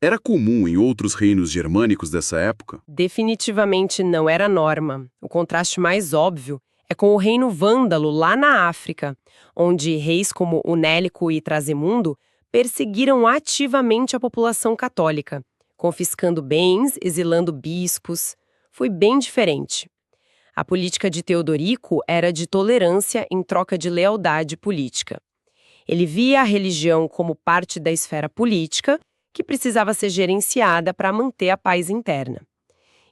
Era comum em outros reinos germânicos dessa época? Definitivamente não era norma. O contraste mais óbvio é com o reino vândalo lá na África, onde reis como Unélico e Trasemundo perseguiram ativamente a população católica, confiscando bens, exilando bispos. Foi bem diferente. A política de Teodorico era de tolerância em troca de lealdade política. Ele via a religião como parte da esfera política, que precisava ser gerenciada para manter a paz interna.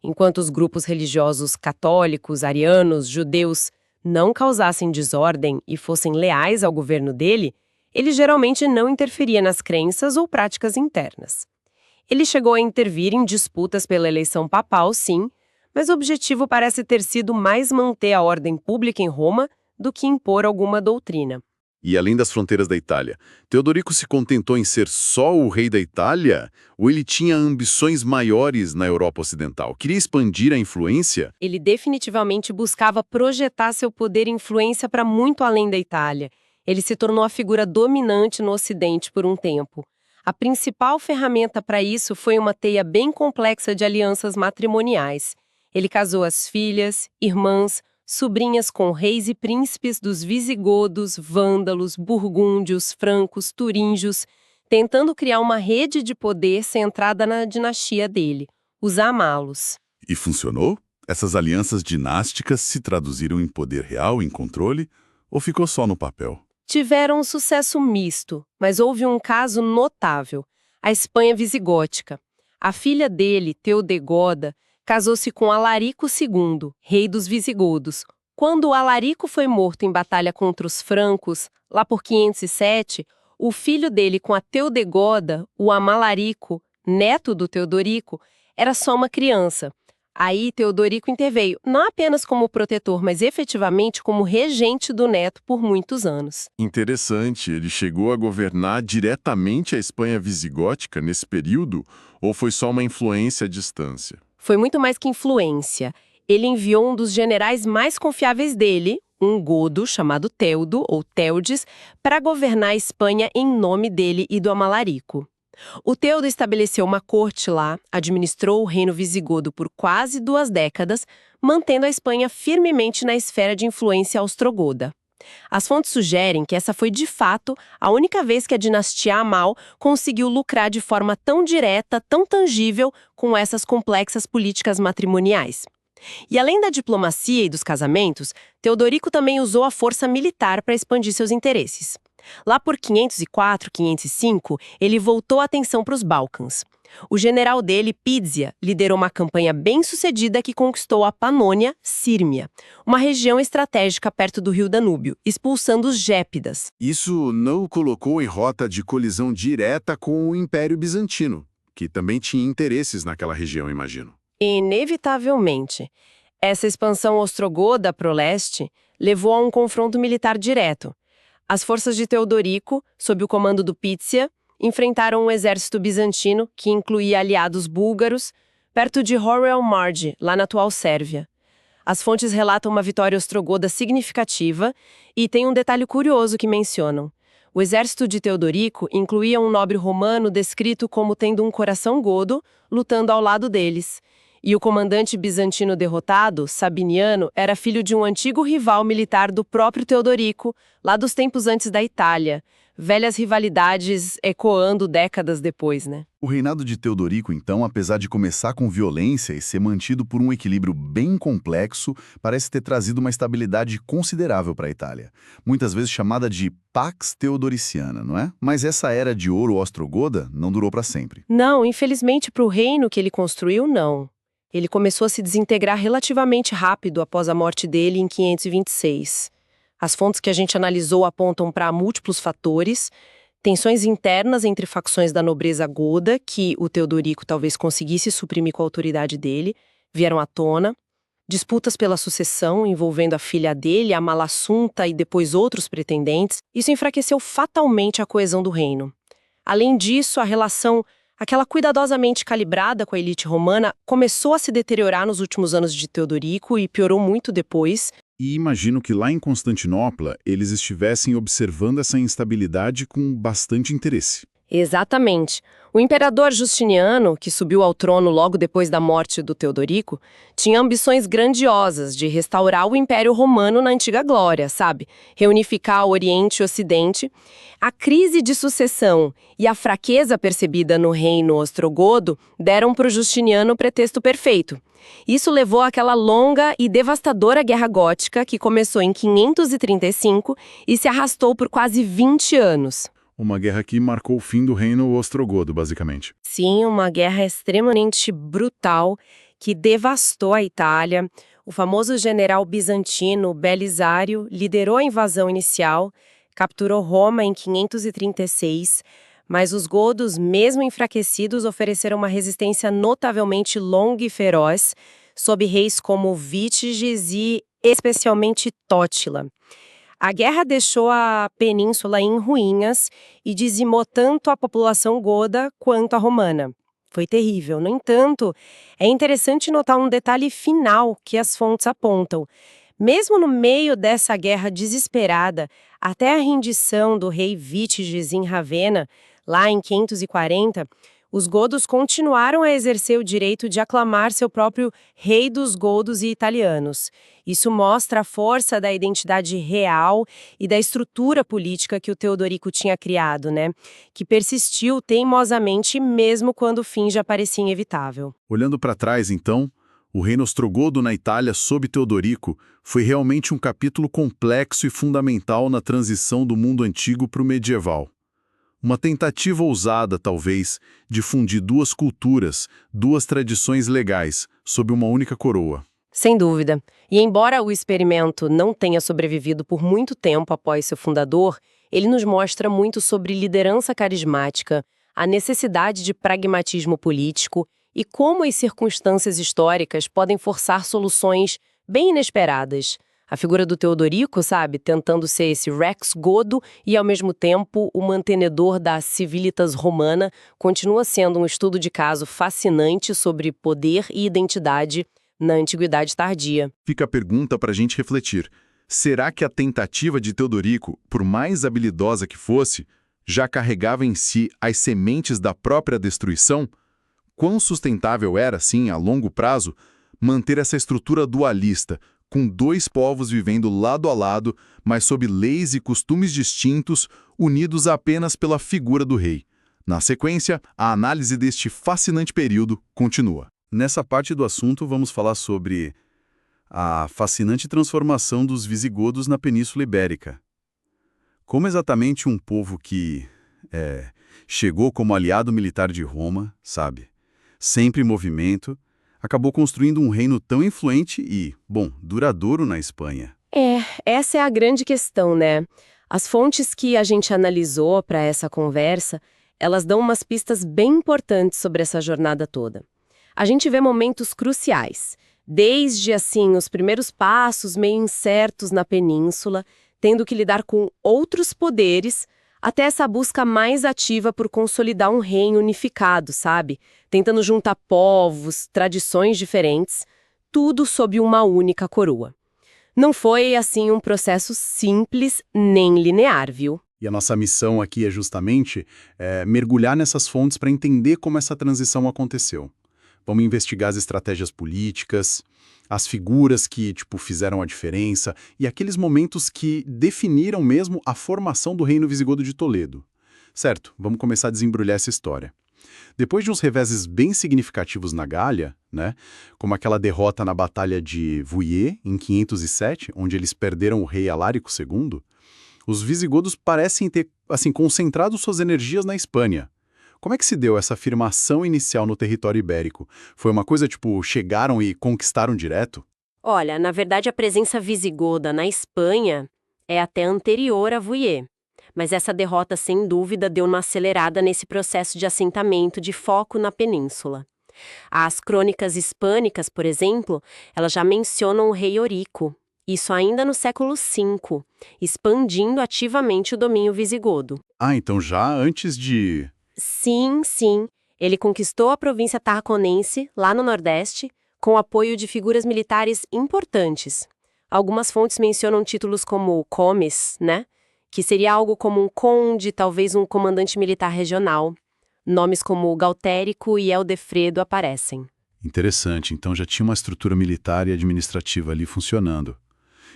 Enquanto os grupos religiosos católicos, arianos, judeus não causassem desordem e fossem leais ao governo dele, ele geralmente não interferia nas crenças ou práticas internas. Ele chegou a intervir em disputas pela eleição papal, sim, mas o objetivo parece ter sido mais manter a ordem pública em Roma do que impor alguma doutrina. E além das fronteiras da Itália, Teodorico se contentou em ser só o rei da Itália? Ou ele tinha ambições maiores na Europa Ocidental? Queria expandir a influência? Ele definitivamente buscava projetar seu poder e influência para muito além da Itália. Ele se tornou a figura dominante no Ocidente por um tempo. A principal ferramenta para isso foi uma teia bem complexa de alianças matrimoniais. Ele casou as filhas, irmãs, sobrinhas com reis e príncipes dos visigodos, vândalos, burgúndios, francos, turíngios, tentando criar uma rede de poder centrada na dinastia dele, os Amalos. E funcionou? Essas alianças dinásticas se traduziram em poder real, em controle, ou ficou só no papel? Tiveram um sucesso misto, mas houve um caso notável, a Espanha visigótica. A filha dele, Teodegoda, casou-se com Alarico II, rei dos visigodos. Quando Alarico foi morto em batalha contra os francos, lá por 507, o filho dele com a Teodegoda, o Amalarico, neto do Teodorico, era só uma criança. Aí Teodorico interveio, não apenas como protetor, mas efetivamente como regente do neto por muitos anos. Interessante, ele chegou a governar diretamente a Espanha visigótica nesse período, ou foi só uma influência à distância? Foi muito mais que influência. Ele enviou um dos generais mais confiáveis dele, um godo chamado Teudo, ou Teudes, para governar a Espanha em nome dele e do Amalarico. O Teudo estabeleceu uma corte lá, administrou o reino visigodo por quase 2 décadas, mantendo a Espanha firmemente na esfera de influência ostrogoda. As fontes sugerem que essa foi, de fato, a única vez que a dinastia Amal conseguiu lucrar de forma tão direta, tão tangível, com essas complexas políticas matrimoniais. E além da diplomacia e dos casamentos, Teodorico também usou a força militar para expandir seus interesses. Lá por 504, 505, ele voltou a atenção para os Balcãs. O general dele, Pídzia, liderou uma campanha bem-sucedida que conquistou a Panônia, Sírmia, uma região estratégica perto do rio Danúbio, expulsando os gépidas. Isso não o colocou em rota de colisão direta com o Império Bizantino, que também tinha interesses naquela região, imagino. Inevitavelmente. Essa expansão ostrogoda para o leste levou a um confronto militar direto. As forças de Teodorico, sob o comando do Pídzia, enfrentaram um exército bizantino que incluía aliados búlgaros, perto de Horel Marge, lá na atual Sérvia. As fontes relatam uma vitória ostrogoda significativa e tem um detalhe curioso que mencionam. O exército de Teodorico incluía um nobre romano descrito como tendo um coração godo, lutando ao lado deles. E o comandante bizantino derrotado, Sabiniano, era filho de um antigo rival militar do próprio Teodorico, lá dos tempos antes da Itália. Velhas rivalidades ecoando décadas depois, né? O reinado de Teodorico, então, apesar de começar com violência e ser mantido por um equilíbrio bem complexo, parece ter trazido uma estabilidade considerável para a Itália. Muitas vezes chamada de Pax Teodoriciana, não é? Mas essa era de ouro ostrogoda não durou para sempre. Não, infelizmente para o reino que ele construiu, não. Ele começou a se desintegrar relativamente rápido após a morte dele em 526. As fontes que a gente analisou apontam para múltiplos fatores, tensões internas entre facções da nobreza goda, que o Teodorico talvez conseguisse suprimir com a autoridade dele, vieram à tona, disputas pela sucessão envolvendo a filha dele, a Malassunta e depois outros pretendentes. Isso enfraqueceu fatalmente a coesão do reino. Além disso, a relação, aquela cuidadosamente calibrada com a elite romana, começou a se deteriorar nos últimos anos de Teodorico e piorou muito depois. E imagino que lá em Constantinopla eles estivessem observando essa instabilidade com bastante interesse. Exatamente. O imperador Justiniano, que subiu ao trono logo depois da morte do Teodorico, tinha ambições grandiosas de restaurar o Império Romano na antiga glória, sabe? Reunificar o Oriente e o Ocidente. A crise de sucessão e a fraqueza percebida no reino ostrogodo deram para o Justiniano o pretexto perfeito. Isso levou àquela longa e devastadora Guerra Gótica que começou em 535 e se arrastou por quase 20 anos. Uma guerra que marcou o fim do reino ostrogodo, basicamente. Sim, uma guerra extremamente brutal que devastou a Itália. O famoso general bizantino Belisário liderou a invasão inicial, capturou Roma em 536, mas os godos, mesmo enfraquecidos, ofereceram uma resistência notavelmente longa e feroz, sob reis como Vítiges e, especialmente, Tótila. A guerra deixou a península em ruínas e dizimou tanto a população goda quanto a romana. Foi terrível. No entanto, é interessante notar um detalhe final que as fontes apontam. Mesmo no meio dessa guerra desesperada, até a rendição do rei Vítiges em Ravenna, lá em 540, os godos continuaram a exercer o direito de aclamar seu próprio rei dos godos e italianos. Isso mostra a força da identidade real e da estrutura política que o Teodorico tinha criado, né? Que persistiu teimosamente mesmo quando o fim já parecia inevitável. Olhando para trás, então, o reino ostrogodo na Itália sob Teodorico foi realmente um capítulo complexo e fundamental na transição do mundo antigo para o medieval. Uma tentativa ousada, talvez, de fundir duas culturas, duas tradições legais, sob uma única coroa. Sem dúvida. E embora o experimento não tenha sobrevivido por muito tempo após seu fundador, ele nos mostra muito sobre liderança carismática, a necessidade de pragmatismo político e como as circunstâncias históricas podem forçar soluções bem inesperadas. A figura do Teodorico, sabe, tentando ser esse Rex godo e, ao mesmo tempo, o mantenedor da civilitas romana, continua sendo um estudo de caso fascinante sobre poder e identidade na Antiguidade Tardia. Fica a pergunta para a gente refletir. Será que a tentativa de Teodorico, por mais habilidosa que fosse, já carregava em si as sementes da própria destruição? Quão sustentável era, sim, a longo prazo, manter essa estrutura dualista, com dois povos vivendo lado a lado, mas sob leis e costumes distintos, unidos apenas pela figura do rei? Na sequência, a análise deste fascinante período continua. Nessa parte do assunto, vamos falar sobre a fascinante transformação dos visigodos na Península Ibérica. Como exatamente um povo que chegou como aliado militar de Roma, sabe? Sempre em movimento, acabou construindo um reino tão influente e, bom, duradouro na Espanha. Essa é a grande questão, né? As fontes que a gente analisou para essa conversa, elas dão umas pistas bem importantes sobre essa jornada toda. A gente vê momentos cruciais, desde, assim, os primeiros passos meio incertos na península, tendo que lidar com outros poderes, até essa busca mais ativa por consolidar um reino unificado, sabe? Tentando juntar povos, tradições diferentes, tudo sob uma única coroa. Não foi, assim, um processo simples nem linear, viu? E a nossa missão aqui é justamente mergulhar nessas fontes para entender como essa transição aconteceu. Vamos investigar as estratégias políticas, as figuras que, fizeram a diferença e aqueles momentos que definiram mesmo a formação do Reino Visigodo de Toledo. Certo, vamos começar a desembrulhar essa história. Depois de uns reveses bem significativos na Gália, né, como aquela derrota na Batalha de Vouillé, em 507, onde eles perderam o rei Alárico II, os visigodos parecem ter, concentrado suas energias na Espanha. Como é que se deu essa afirmação inicial no território ibérico? Foi uma coisa chegaram e conquistaram direto? Olha, na verdade a presença visigoda na Espanha é até anterior a Vouillé. Mas essa derrota, sem dúvida, deu uma acelerada nesse processo de assentamento de foco na península. As crônicas hispânicas, por exemplo, elas já mencionam o rei Eurico, isso ainda no século V, expandindo ativamente o domínio visigodo. Então já antes de... Sim. Ele conquistou a província tarraconense, lá no Nordeste, com o apoio de figuras militares importantes. Algumas fontes mencionam títulos como comes, né? Que seria algo como um conde, talvez um comandante militar regional. Nomes como Galtérico e Eldefredo aparecem. Interessante, então já tinha uma estrutura militar e administrativa ali funcionando.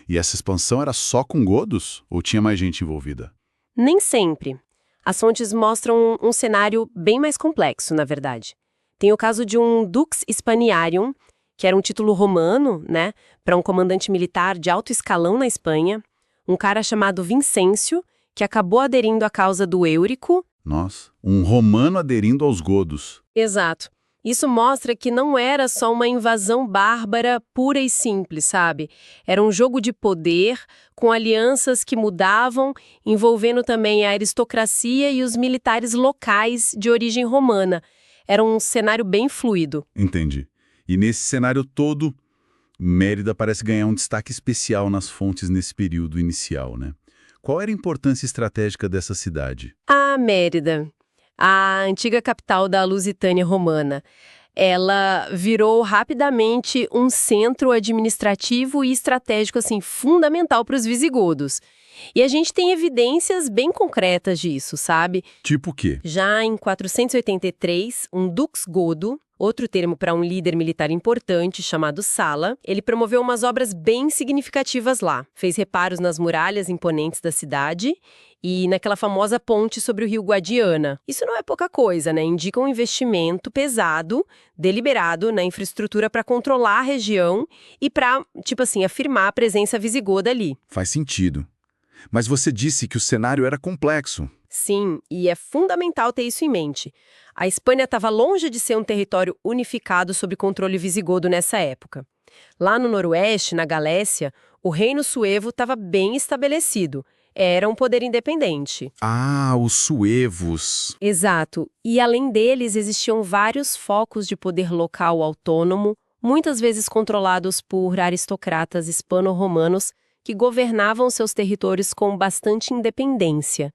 E essa expansão era só com godos ou tinha mais gente envolvida? Nem sempre. As fontes mostram um cenário bem mais complexo, na verdade. Tem o caso de um Dux Hispaniarium, que era um título romano, né, para um comandante militar de alto escalão na Espanha, um cara chamado Vincêncio, que acabou aderindo à causa do Eurico. Nossa, um romano aderindo aos godos. Exato. Isso mostra que não era só uma invasão bárbara pura e simples, sabe? Era um jogo de poder, com alianças que mudavam, envolvendo também a aristocracia e os militares locais de origem romana. Era um cenário bem fluido. Entendi. E nesse cenário todo, Mérida parece ganhar um destaque especial nas fontes nesse período inicial, né? Qual era a importância estratégica dessa cidade? Mérida, a antiga capital da Lusitânia romana. Ela virou rapidamente um centro administrativo e estratégico fundamental para os visigodos. E a gente tem evidências bem concretas disso, sabe? Tipo o quê? Já em 483, um dux godo, outro termo para um líder militar importante chamado Sala, ele promoveu umas obras bem significativas lá. Fez reparos nas muralhas imponentes da cidade e naquela famosa ponte sobre o rio Guadiana. Isso não é pouca coisa, né? Indica um investimento pesado, deliberado na infraestrutura para controlar a região e para, afirmar a presença visigoda ali. Faz sentido. Mas você disse que o cenário era complexo. Sim, e é fundamental ter isso em mente. A Espanha estava longe de ser um território unificado sob controle visigodo nessa época. Lá no noroeste, na Galécia, o reino suevo estava bem estabelecido. Era um poder independente. Os suevos. Exato. E além deles, existiam vários focos de poder local autônomo, muitas vezes controlados por aristocratas hispano-romanos que governavam seus territórios com bastante independência.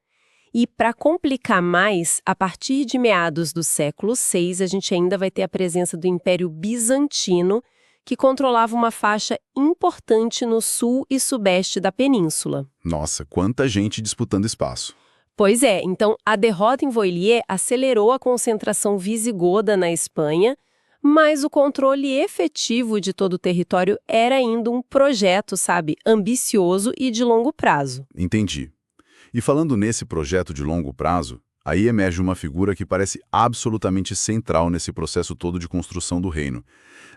E, para complicar mais, a partir de meados do século VI, a gente ainda vai ter a presença do Império Bizantino, que controlava uma faixa importante no sul e sudeste da península. Nossa, quanta gente disputando espaço. Pois é, então a derrota em Vouillé acelerou a concentração visigoda na Espanha, mas o controle efetivo de todo o território era ainda um projeto, ambicioso e de longo prazo. Entendi. E falando nesse projeto de longo prazo, aí emerge uma figura que parece absolutamente central nesse processo todo de construção do reino.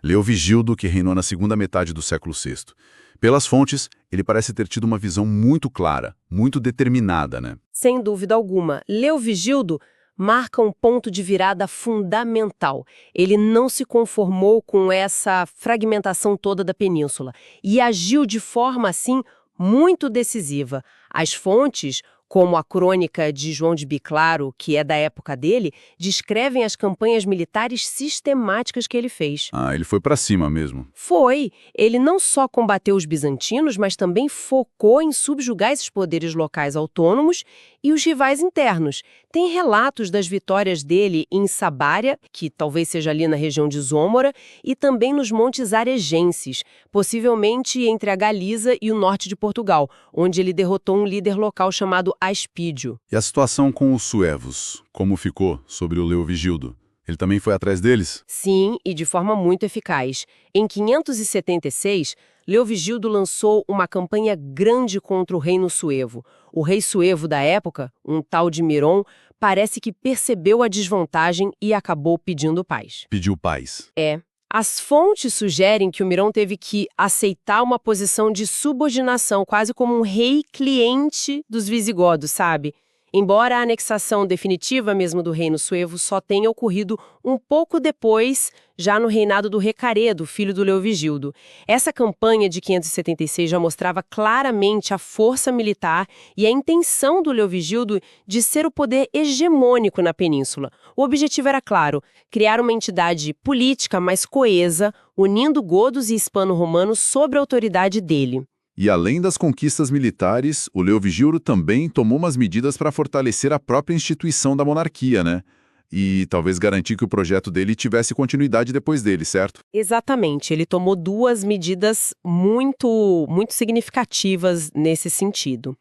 Leovigildo, que reinou na segunda metade do século VI. Pelas fontes, ele parece ter tido uma visão muito clara, muito determinada, né? Sem dúvida alguma, Leovigildo marca um ponto de virada fundamental. Ele não se conformou com essa fragmentação toda da península e agiu de forma, assim, muito decisiva. As fontes, como a crônica de João de Biclaro, que é da época dele, descrevem as campanhas militares sistemáticas que ele fez. Ah, ele foi para cima mesmo. Foi. Ele não só combateu os bizantinos, mas também focou em subjugar esses poderes locais autônomos e os rivais internos. Tem relatos das vitórias dele em Sabária, que talvez seja ali na região de Zômora, e também nos Montes Aregenses, possivelmente entre a Galiza e o norte de Portugal, onde ele derrotou um líder local chamado Aspídio. E a situação com os suevos? Como ficou sobre o Leovigildo? Ele também foi atrás deles? Sim, e de forma muito eficaz. Em 576, Leovigildo lançou uma campanha grande contra o reino suevo. O rei suevo da época, um tal de Miron, parece que percebeu a desvantagem e acabou pedindo paz. Pediu paz. É. As fontes sugerem que o Miron teve que aceitar uma posição de subordinação, quase como um rei cliente dos visigodos, sabe? Embora a anexação definitiva mesmo do reino suevo só tenha ocorrido um pouco depois, já no reinado do Recaredo, filho do Leovigildo. Essa campanha de 576 já mostrava claramente a força militar e a intenção do Leovigildo de ser o poder hegemônico na península. O objetivo era claro, criar uma entidade política mais coesa, unindo godos e hispano-romanos sob a autoridade dele. E além das conquistas militares, o Leovigildo também tomou umas medidas para fortalecer a própria instituição da monarquia, né? E talvez garantir que o projeto dele tivesse continuidade depois dele, certo? Exatamente, ele tomou duas medidas muito significativas nesse sentido.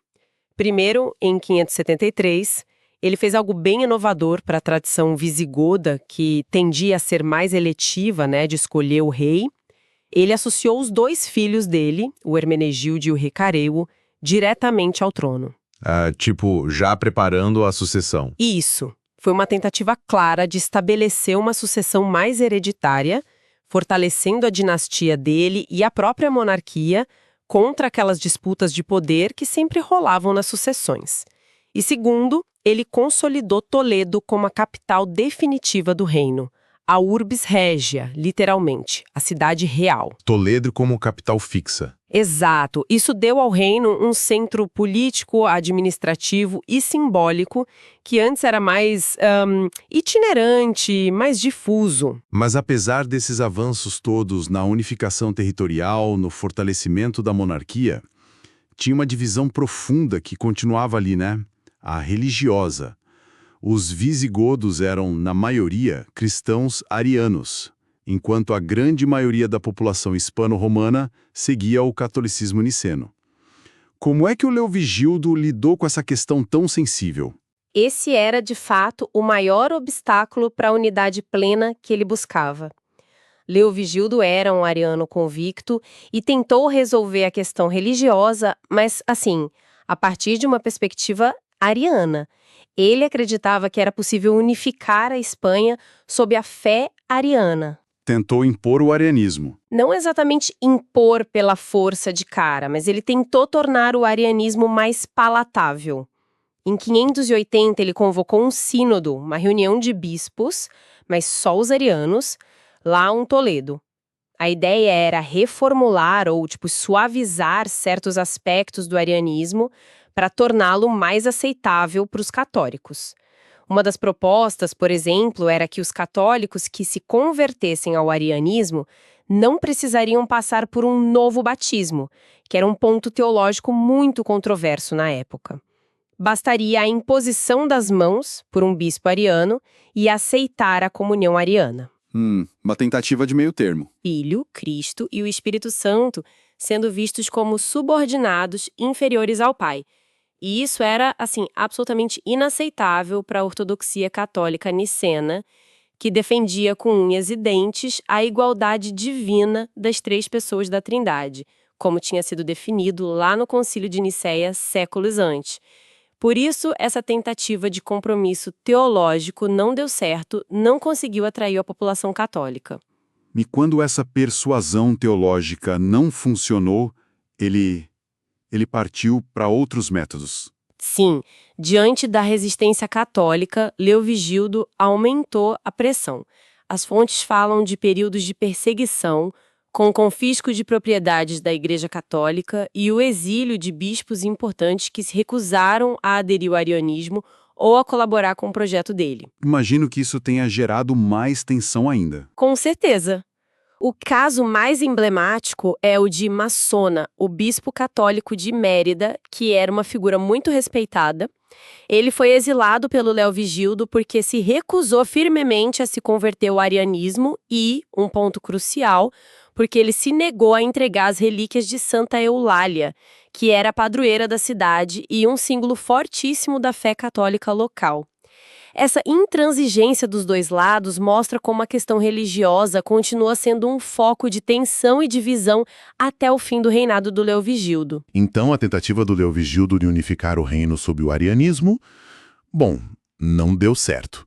Primeiro, em 573, ele fez algo bem inovador para a tradição visigoda, que tendia a ser mais eletiva, né, de escolher o rei. Ele associou os dois filhos dele, o Hermenegildo e o Recareu, diretamente ao trono. Tipo, já preparando a sucessão. Isso. Foi uma tentativa clara de estabelecer uma sucessão mais hereditária, fortalecendo a dinastia dele e a própria monarquia contra aquelas disputas de poder que sempre rolavam nas sucessões. E segundo, ele consolidou Toledo como a capital definitiva do reino. A Urbis Regia, literalmente, a cidade real. Toledo como capital fixa. Exato. Isso deu ao reino um centro político, administrativo e simbólico que antes era mais itinerante, mais difuso. Mas apesar desses avanços todos na unificação territorial, no fortalecimento da monarquia, tinha uma divisão profunda que continuava ali, né? A religiosa. Os visigodos eram, na maioria, cristãos arianos, enquanto a grande maioria da população hispano-romana seguia o catolicismo niceno. Como é que o Leovigildo lidou com essa questão tão sensível? Esse era, de fato, o maior obstáculo para a unidade plena que ele buscava. Leovigildo era um ariano convicto e tentou resolver a questão religiosa, mas, assim, a partir de uma perspectiva ariana. Ele acreditava que era possível unificar a Espanha sob a fé ariana. Tentou impor o arianismo. Não exatamente impor pela força de cara, mas ele tentou tornar o arianismo mais palatável. Em 580, ele convocou um sínodo, uma reunião de bispos, mas só os arianos, lá em Toledo. A ideia era reformular ou, suavizar certos aspectos do arianismo para torná-lo mais aceitável para os católicos. Uma das propostas, por exemplo, era que os católicos que se convertessem ao arianismo não precisariam passar por um novo batismo, que era um ponto teológico muito controverso na época. Bastaria a imposição das mãos por um bispo ariano e aceitar a comunhão ariana. Uma tentativa de meio termo. Filho, Cristo e o Espírito Santo sendo vistos como subordinados inferiores ao Pai. E isso era, absolutamente inaceitável para a ortodoxia católica nicena, que defendia com unhas e dentes a igualdade divina das três pessoas da Trindade, como tinha sido definido lá no Concílio de Nicéia séculos antes. Por isso, essa tentativa de compromisso teológico não deu certo, não conseguiu atrair a população católica. E quando essa persuasão teológica não funcionou, ele partiu para outros métodos. Sim, diante da resistência católica, Leovigildo aumentou a pressão. As fontes falam de períodos de perseguição, com o confisco de propriedades da Igreja Católica e o exílio de bispos importantes que se recusaram a aderir ao arianismo ou a colaborar com o projeto dele. Imagino que isso tenha gerado mais tensão ainda. Com certeza. O caso mais emblemático é o de Massona, o bispo católico de Mérida, que era uma figura muito respeitada. Ele foi exilado pelo Leovigildo porque se recusou firmemente a se converter ao arianismo e, um ponto crucial, porque ele se negou a entregar as relíquias de Santa Eulália, que era a padroeira da cidade e um símbolo fortíssimo da fé católica local. Essa intransigência dos dois lados mostra como a questão religiosa continua sendo um foco de tensão e divisão até o fim do reinado do Leovigildo. Então, a tentativa do Leovigildo de unificar o reino sob o arianismo, bom, não deu certo.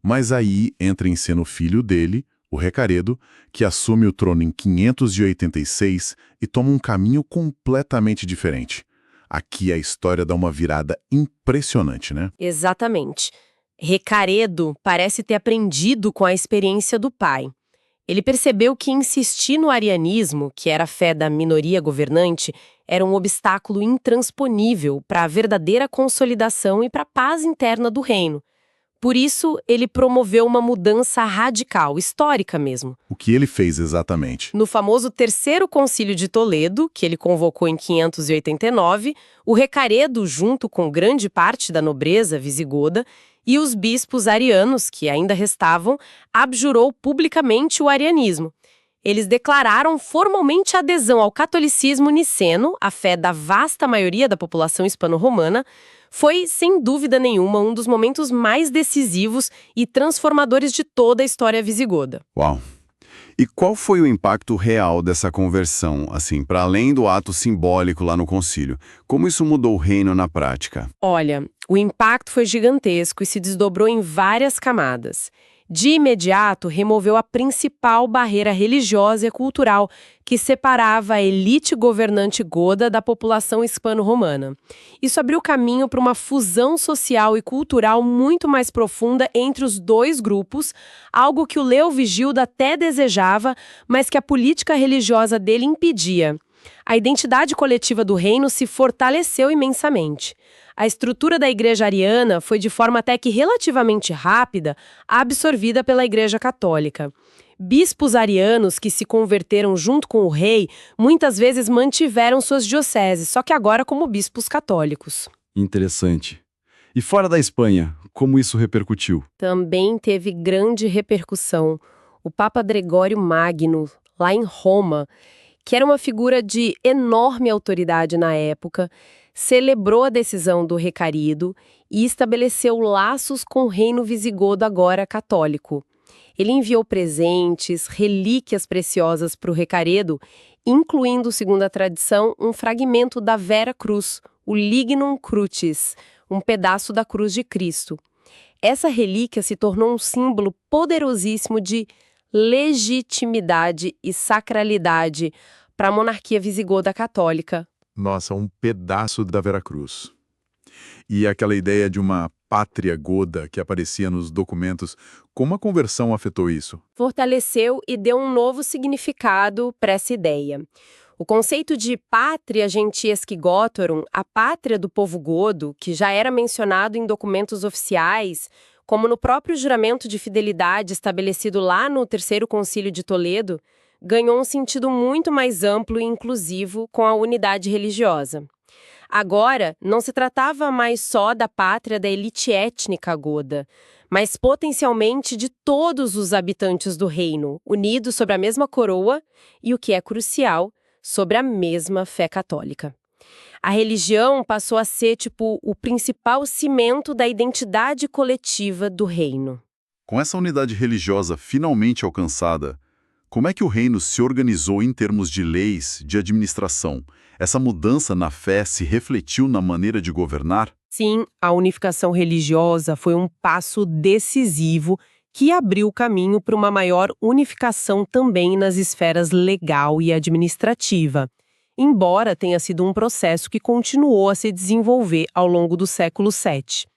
Mas aí entra em cena o filho dele, o Recaredo, que assume o trono em 586 e toma um caminho completamente diferente. Aqui a história dá uma virada impressionante, né? Exatamente. Recaredo parece ter aprendido com a experiência do pai. Ele percebeu que insistir no arianismo, que era a fé da minoria governante, era um obstáculo intransponível para a verdadeira consolidação e para a paz interna do reino. Por isso, ele promoveu uma mudança radical, histórica mesmo. O que ele fez exatamente? No famoso Terceiro Concílio de Toledo, que ele convocou em 589, o Recaredo, junto com grande parte da nobreza visigoda, e os bispos arianos, que ainda restavam, abjurou publicamente o arianismo. Eles declararam formalmente a adesão ao catolicismo niceno, a fé da vasta maioria da população hispano-romana. Foi, sem dúvida nenhuma, um dos momentos mais decisivos e transformadores de toda a história visigoda. Uau! E qual foi o impacto real dessa conversão, assim, para além do ato simbólico lá no concílio? Como isso mudou o reino na prática? Olha, o impacto foi gigantesco e se desdobrou em várias camadas. De imediato, removeu a principal barreira religiosa e cultural que separava a elite governante goda da população hispano-romana. Isso abriu caminho para uma fusão social e cultural muito mais profunda entre os dois grupos, algo que o Leovigildo até desejava, mas que a política religiosa dele impedia. A identidade coletiva do reino se fortaleceu imensamente. A estrutura da Igreja ariana foi, de forma até que relativamente rápida, absorvida pela Igreja Católica. Bispos arianos que se converteram junto com o rei muitas vezes mantiveram suas dioceses, só que agora como bispos católicos. Interessante. E fora da Espanha, como isso repercutiu? Também teve grande repercussão. O Papa Gregório Magno, lá em Roma, que era uma figura de enorme autoridade na época, celebrou a decisão do Recaredo e estabeleceu laços com o reino visigodo agora católico. Ele enviou presentes, relíquias preciosas para o Recaredo, incluindo, segundo a tradição, um fragmento da Vera Cruz, o Lignum Crucis, um pedaço da cruz de Cristo. Essa relíquia se tornou um símbolo poderosíssimo de legitimidade e sacralidade para a monarquia visigoda católica. Nossa, um pedaço da Veracruz. E aquela ideia de uma pátria goda que aparecia nos documentos, como a conversão afetou isso? Fortaleceu e deu um novo significado para essa ideia. O conceito de pátria gentiesque gotorum, a pátria do povo godo, que já era mencionado em documentos oficiais, como no próprio juramento de fidelidade estabelecido lá no Terceiro Concílio de Toledo, ganhou um sentido muito mais amplo e inclusivo com a unidade religiosa. Agora, não se tratava mais só da pátria da elite étnica goda, mas potencialmente de todos os habitantes do reino, unidos sob a mesma coroa e, o que é crucial, sobre a mesma fé católica. A religião passou a ser, o principal cimento da identidade coletiva do reino. Com essa unidade religiosa finalmente alcançada, como é que o reino se organizou em termos de leis, de administração? Essa mudança na fé se refletiu na maneira de governar? Sim, a unificação religiosa foi um passo decisivo que abriu o caminho para uma maior unificação também nas esferas legal e administrativa, embora tenha sido um processo que continuou a se desenvolver ao longo do século VII.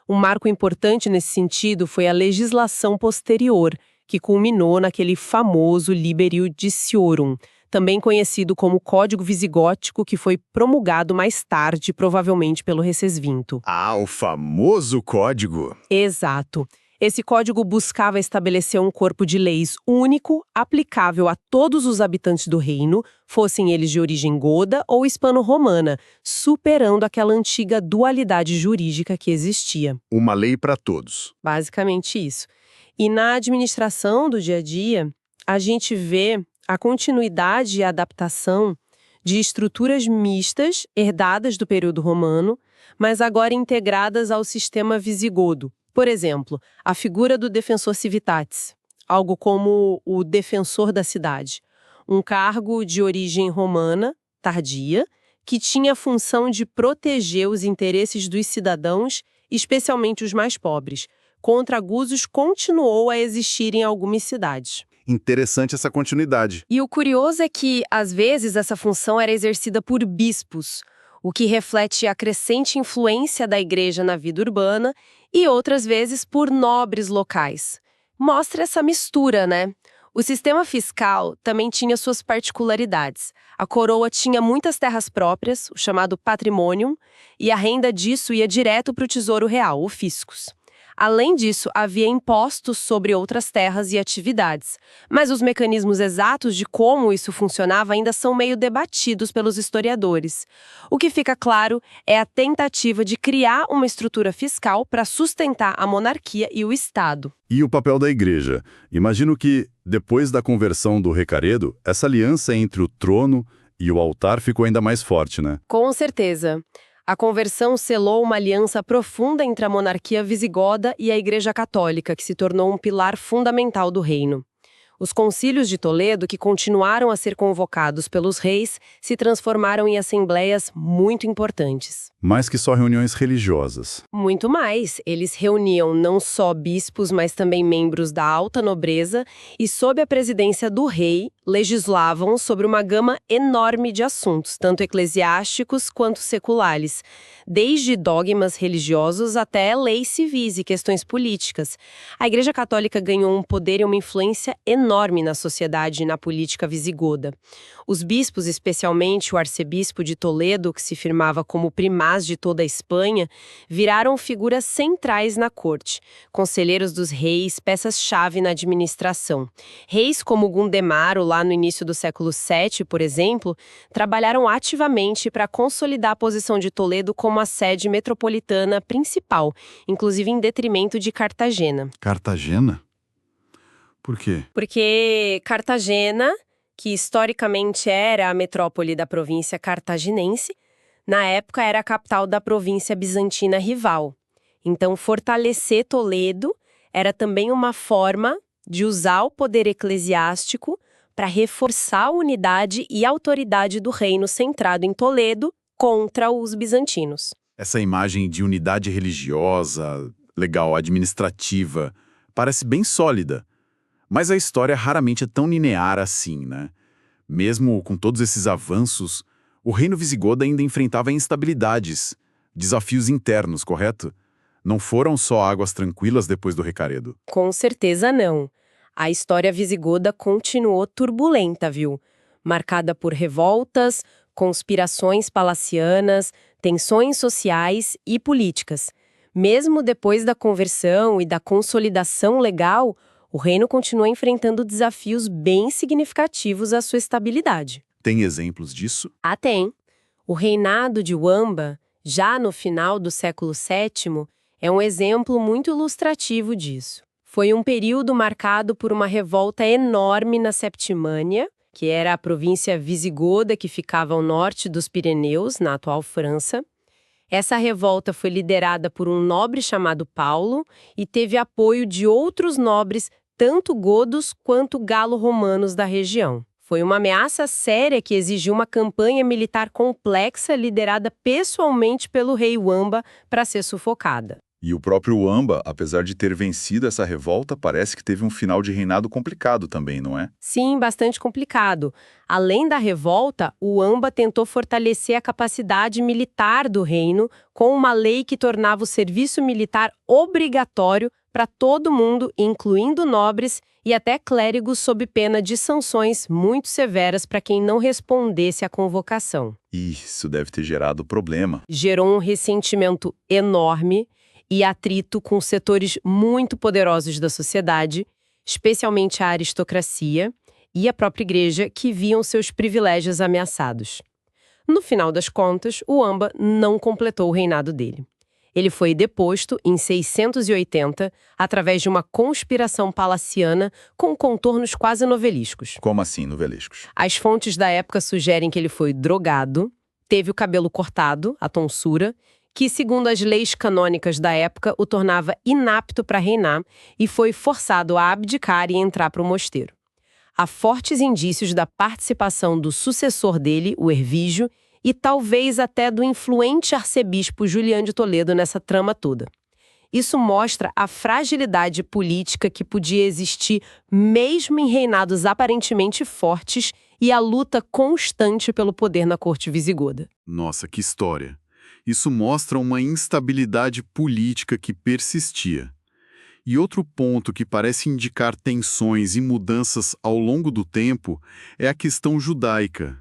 Um marco importante nesse sentido foi a legislação posterior, que culminou naquele famoso Liber Iudiciorum, também conhecido como Código Visigótico, que foi promulgado mais tarde, provavelmente pelo Recesvinto. Ah, o famoso código! Exato. Esse código buscava estabelecer um corpo de leis único, aplicável a todos os habitantes do reino, fossem eles de origem goda ou hispano-romana, superando aquela antiga dualidade jurídica que existia. Uma lei para todos. Basicamente isso. E na administração do dia a dia, a gente vê a continuidade e a adaptação de estruturas mistas, herdadas do período romano, mas agora integradas ao sistema visigodo. Por exemplo, a figura do defensor civitatis, algo como o defensor da cidade, um cargo de origem romana, tardia, que tinha a função de proteger os interesses dos cidadãos, especialmente os mais pobres. Contra abusos continuou a existir em algumas cidades. Interessante essa continuidade. E o curioso é que, às vezes, essa função era exercida por bispos, o que reflete a crescente influência da igreja na vida urbana, e outras vezes por nobres locais. Mostra essa mistura, né? O sistema fiscal também tinha suas particularidades. A coroa tinha muitas terras próprias, o chamado patrimonium, e a renda disso ia direto para o tesouro real, o fiscus. Além disso, havia impostos sobre outras terras e atividades, mas os mecanismos exatos de como isso funcionava ainda são meio debatidos pelos historiadores. O que fica claro é a tentativa de criar uma estrutura fiscal para sustentar a monarquia e o Estado. E o papel da igreja? Imagino que, depois da conversão do Recaredo, essa aliança entre o trono e o altar ficou ainda mais forte, né? Com certeza. A conversão selou uma aliança profunda entre a monarquia visigoda e a Igreja Católica, que se tornou um pilar fundamental do reino. Os concílios de Toledo, que continuaram a ser convocados pelos reis, se transformaram em assembleias muito importantes. Mais que só reuniões religiosas. Muito mais. Eles reuniam não só bispos, mas também membros da alta nobreza e, sob a presidência do rei, legislavam sobre uma gama enorme de assuntos, tanto eclesiásticos quanto seculares, desde dogmas religiosos até leis civis e questões políticas. A Igreja Católica ganhou um poder e uma influência enorme na sociedade e na política visigoda. Os bispos, especialmente o arcebispo de Toledo, que se firmava como primaz de toda a Espanha, viraram figuras centrais na corte, conselheiros dos reis, peças-chave na administração. Reis como Gundemaro, lá no início do século VII, por exemplo, trabalharam ativamente para consolidar a posição de Toledo como a sede metropolitana principal, inclusive em detrimento de Cartagena. Cartagena? Por quê? Porque Cartagena, que historicamente era a metrópole da província cartaginense, na época era a capital da província bizantina rival. Então, fortalecer Toledo era também uma forma de usar o poder eclesiástico para reforçar a unidade e autoridade do reino centrado em Toledo contra os bizantinos. Essa imagem de unidade religiosa, legal, administrativa, parece bem sólida. Mas a história raramente é tão linear assim, né? Mesmo com todos esses avanços, o reino visigodo ainda enfrentava instabilidades, desafios internos, correto? Não foram só águas tranquilas depois do Recaredo. Com certeza não. A história visigoda continuou turbulenta, viu? Marcada por revoltas, conspirações palacianas, tensões sociais e políticas. Mesmo depois da conversão e da consolidação legal, o reino continua enfrentando desafios bem significativos à sua estabilidade. Tem exemplos disso? Tem. O reinado de Wamba, já no final do século VII, é um exemplo muito ilustrativo disso. Foi um período marcado por uma revolta enorme na Septimânia, que era a província visigoda que ficava ao norte dos Pirineus, na atual França. Essa revolta foi liderada por um nobre chamado Paulo e teve apoio de outros nobres, tanto godos quanto galo-romanos da região. Foi uma ameaça séria que exigiu uma campanha militar complexa liderada pessoalmente pelo rei Wamba para ser sufocada. E o próprio Amba, apesar de ter vencido essa revolta, parece que teve um final de reinado complicado também, não é? Sim, bastante complicado. Além da revolta, o Amba tentou fortalecer a capacidade militar do reino com uma lei que tornava o serviço militar obrigatório para todo mundo, incluindo nobres e até clérigos, sob pena de sanções muito severas para quem não respondesse à convocação. Isso deve ter gerado problema. Gerou um ressentimento enorme e atrito com setores muito poderosos da sociedade, especialmente a aristocracia e a própria igreja, que viam seus privilégios ameaçados. No final das contas, o Amba não completou o reinado dele. Ele foi deposto em 680 através de uma conspiração palaciana com contornos quase novelísticos. Como assim, novelescos? As fontes da época sugerem que ele foi drogado, teve o cabelo cortado, a tonsura, que, segundo as leis canônicas da época, o tornava inapto para reinar e foi forçado a abdicar e entrar para o mosteiro. Há fortes indícios da participação do sucessor dele, o Hervígio, e talvez até do influente arcebispo Julián de Toledo nessa trama toda. Isso mostra a fragilidade política que podia existir mesmo em reinados aparentemente fortes e a luta constante pelo poder na corte visigoda. Nossa, que história! Isso mostra uma instabilidade política que persistia. E outro ponto que parece indicar tensões e mudanças ao longo do tempo é a questão judaica.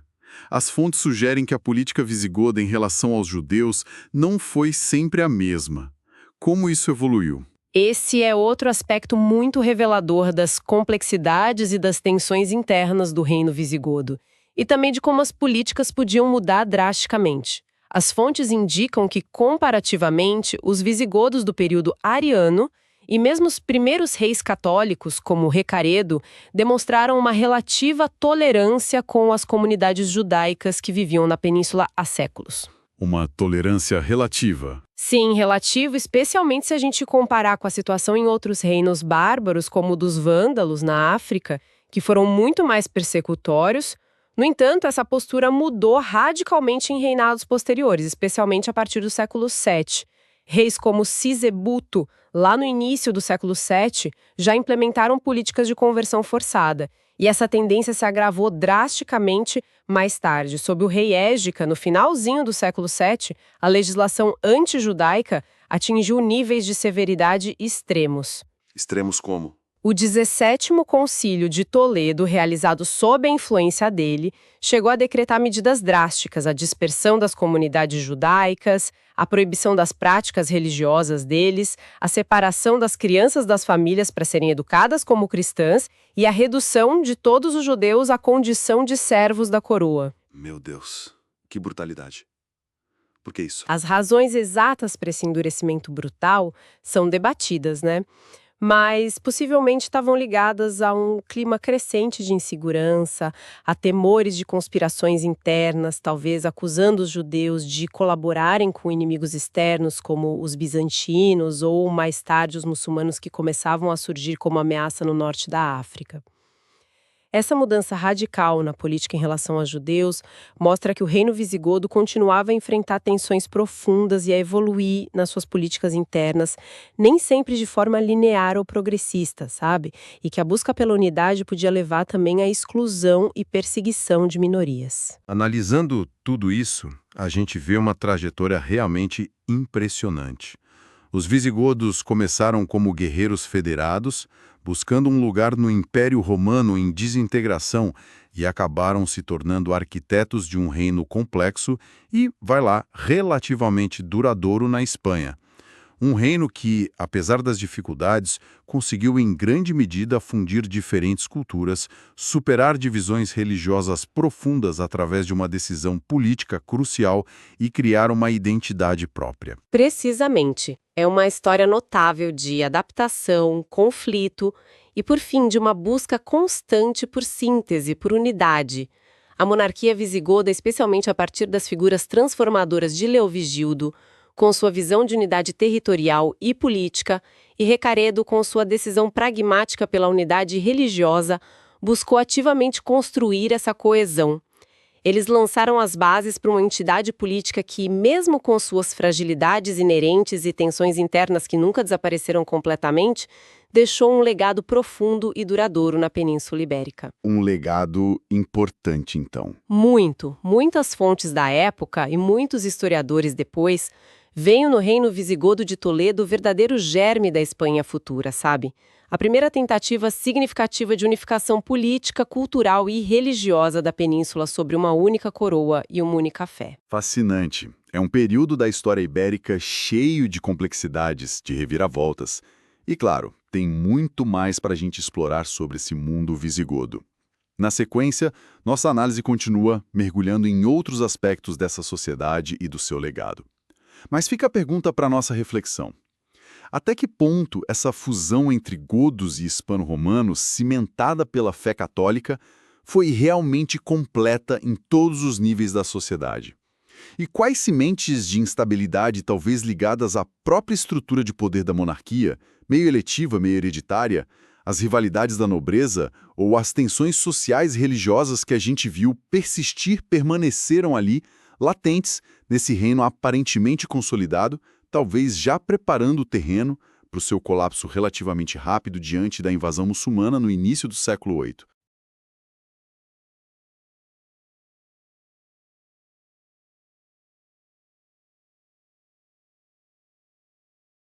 As fontes sugerem que a política visigoda em relação aos judeus não foi sempre a mesma. Como isso evoluiu? Esse é outro aspecto muito revelador das complexidades e das tensões internas do reino visigodo, e também de como as políticas podiam mudar drasticamente. As fontes indicam que, comparativamente, os visigodos do período ariano e mesmo os primeiros reis católicos, como Recaredo, demonstraram uma relativa tolerância com as comunidades judaicas que viviam na península há séculos. Uma tolerância relativa. Sim, relativo, especialmente se a gente comparar com a situação em outros reinos bárbaros, como o dos vândalos na África, que foram muito mais persecutórios. No entanto, essa postura mudou radicalmente em reinados posteriores, especialmente a partir do século VII. Reis como Sisebuto, lá no início do século VII, já implementaram políticas de conversão forçada, e essa tendência se agravou drasticamente mais tarde. Sob o rei Égica, no finalzinho do século VII, a legislação antijudaica atingiu níveis de severidade extremos. Extremos como? O 17º Concílio de Toledo, realizado sob a influência dele, chegou a decretar medidas drásticas, a dispersão das comunidades judaicas, a proibição das práticas religiosas deles, a separação das crianças das famílias para serem educadas como cristãs e a redução de todos os judeus à condição de servos da coroa. Meu Deus, que brutalidade. Por que isso? As razões exatas para esse endurecimento brutal são debatidas, né? Mas possivelmente estavam ligadas a um clima crescente de insegurança, a temores de conspirações internas, talvez acusando os judeus de colaborarem com inimigos externos, como os bizantinos ou, mais tarde, os muçulmanos que começavam a surgir como ameaça no norte da África. Essa mudança radical na política em relação aos judeus mostra que o reino visigodo continuava a enfrentar tensões profundas e a evoluir nas suas políticas internas, nem sempre de forma linear ou progressista, sabe? E que a busca pela unidade podia levar também à exclusão e perseguição de minorias. Analisando tudo isso, a gente vê uma trajetória realmente impressionante. Os visigodos começaram como guerreiros federados, buscando um lugar no Império Romano em desintegração e acabaram se tornando arquitetos de um reino complexo e, relativamente duradouro na Espanha. Um reino que, apesar das dificuldades, conseguiu em grande medida fundir diferentes culturas, superar divisões religiosas profundas através de uma decisão política crucial e criar uma identidade própria. Precisamente. É uma história notável de adaptação, conflito e, por fim, de uma busca constante por síntese, por unidade. A monarquia visigoda, especialmente a partir das figuras transformadoras de Leovigildo, com sua visão de unidade territorial e política, e Recaredo, com sua decisão pragmática pela unidade religiosa, buscou ativamente construir essa coesão. Eles lançaram as bases para uma entidade política que, mesmo com suas fragilidades inerentes e tensões internas que nunca desapareceram completamente, deixou um legado profundo e duradouro na Península Ibérica. Um legado importante, então. Muitas fontes da época e muitos historiadores depois veem no Reino Visigodo de Toledo o verdadeiro germe da Espanha futura, sabe? A primeira tentativa significativa de unificação política, cultural e religiosa da península sobre uma única coroa e uma única fé. Fascinante. É um período da história ibérica cheio de complexidades, de reviravoltas. E, claro, tem muito mais para a gente explorar sobre esse mundo visigodo. Na sequência, nossa análise continua mergulhando em outros aspectos dessa sociedade e do seu legado. Mas fica a pergunta para nossa reflexão. Até que ponto essa fusão entre godos e hispano-romanos, cimentada pela fé católica, foi realmente completa em todos os níveis da sociedade? E quais sementes de instabilidade, talvez ligadas à própria estrutura de poder da monarquia, meio eletiva, meio hereditária, as rivalidades da nobreza ou as tensões sociais e religiosas que a gente viu persistir, permaneceram ali, latentes, nesse reino aparentemente consolidado, talvez já preparando o terreno para o seu colapso relativamente rápido diante da invasão muçulmana no início do século VIII.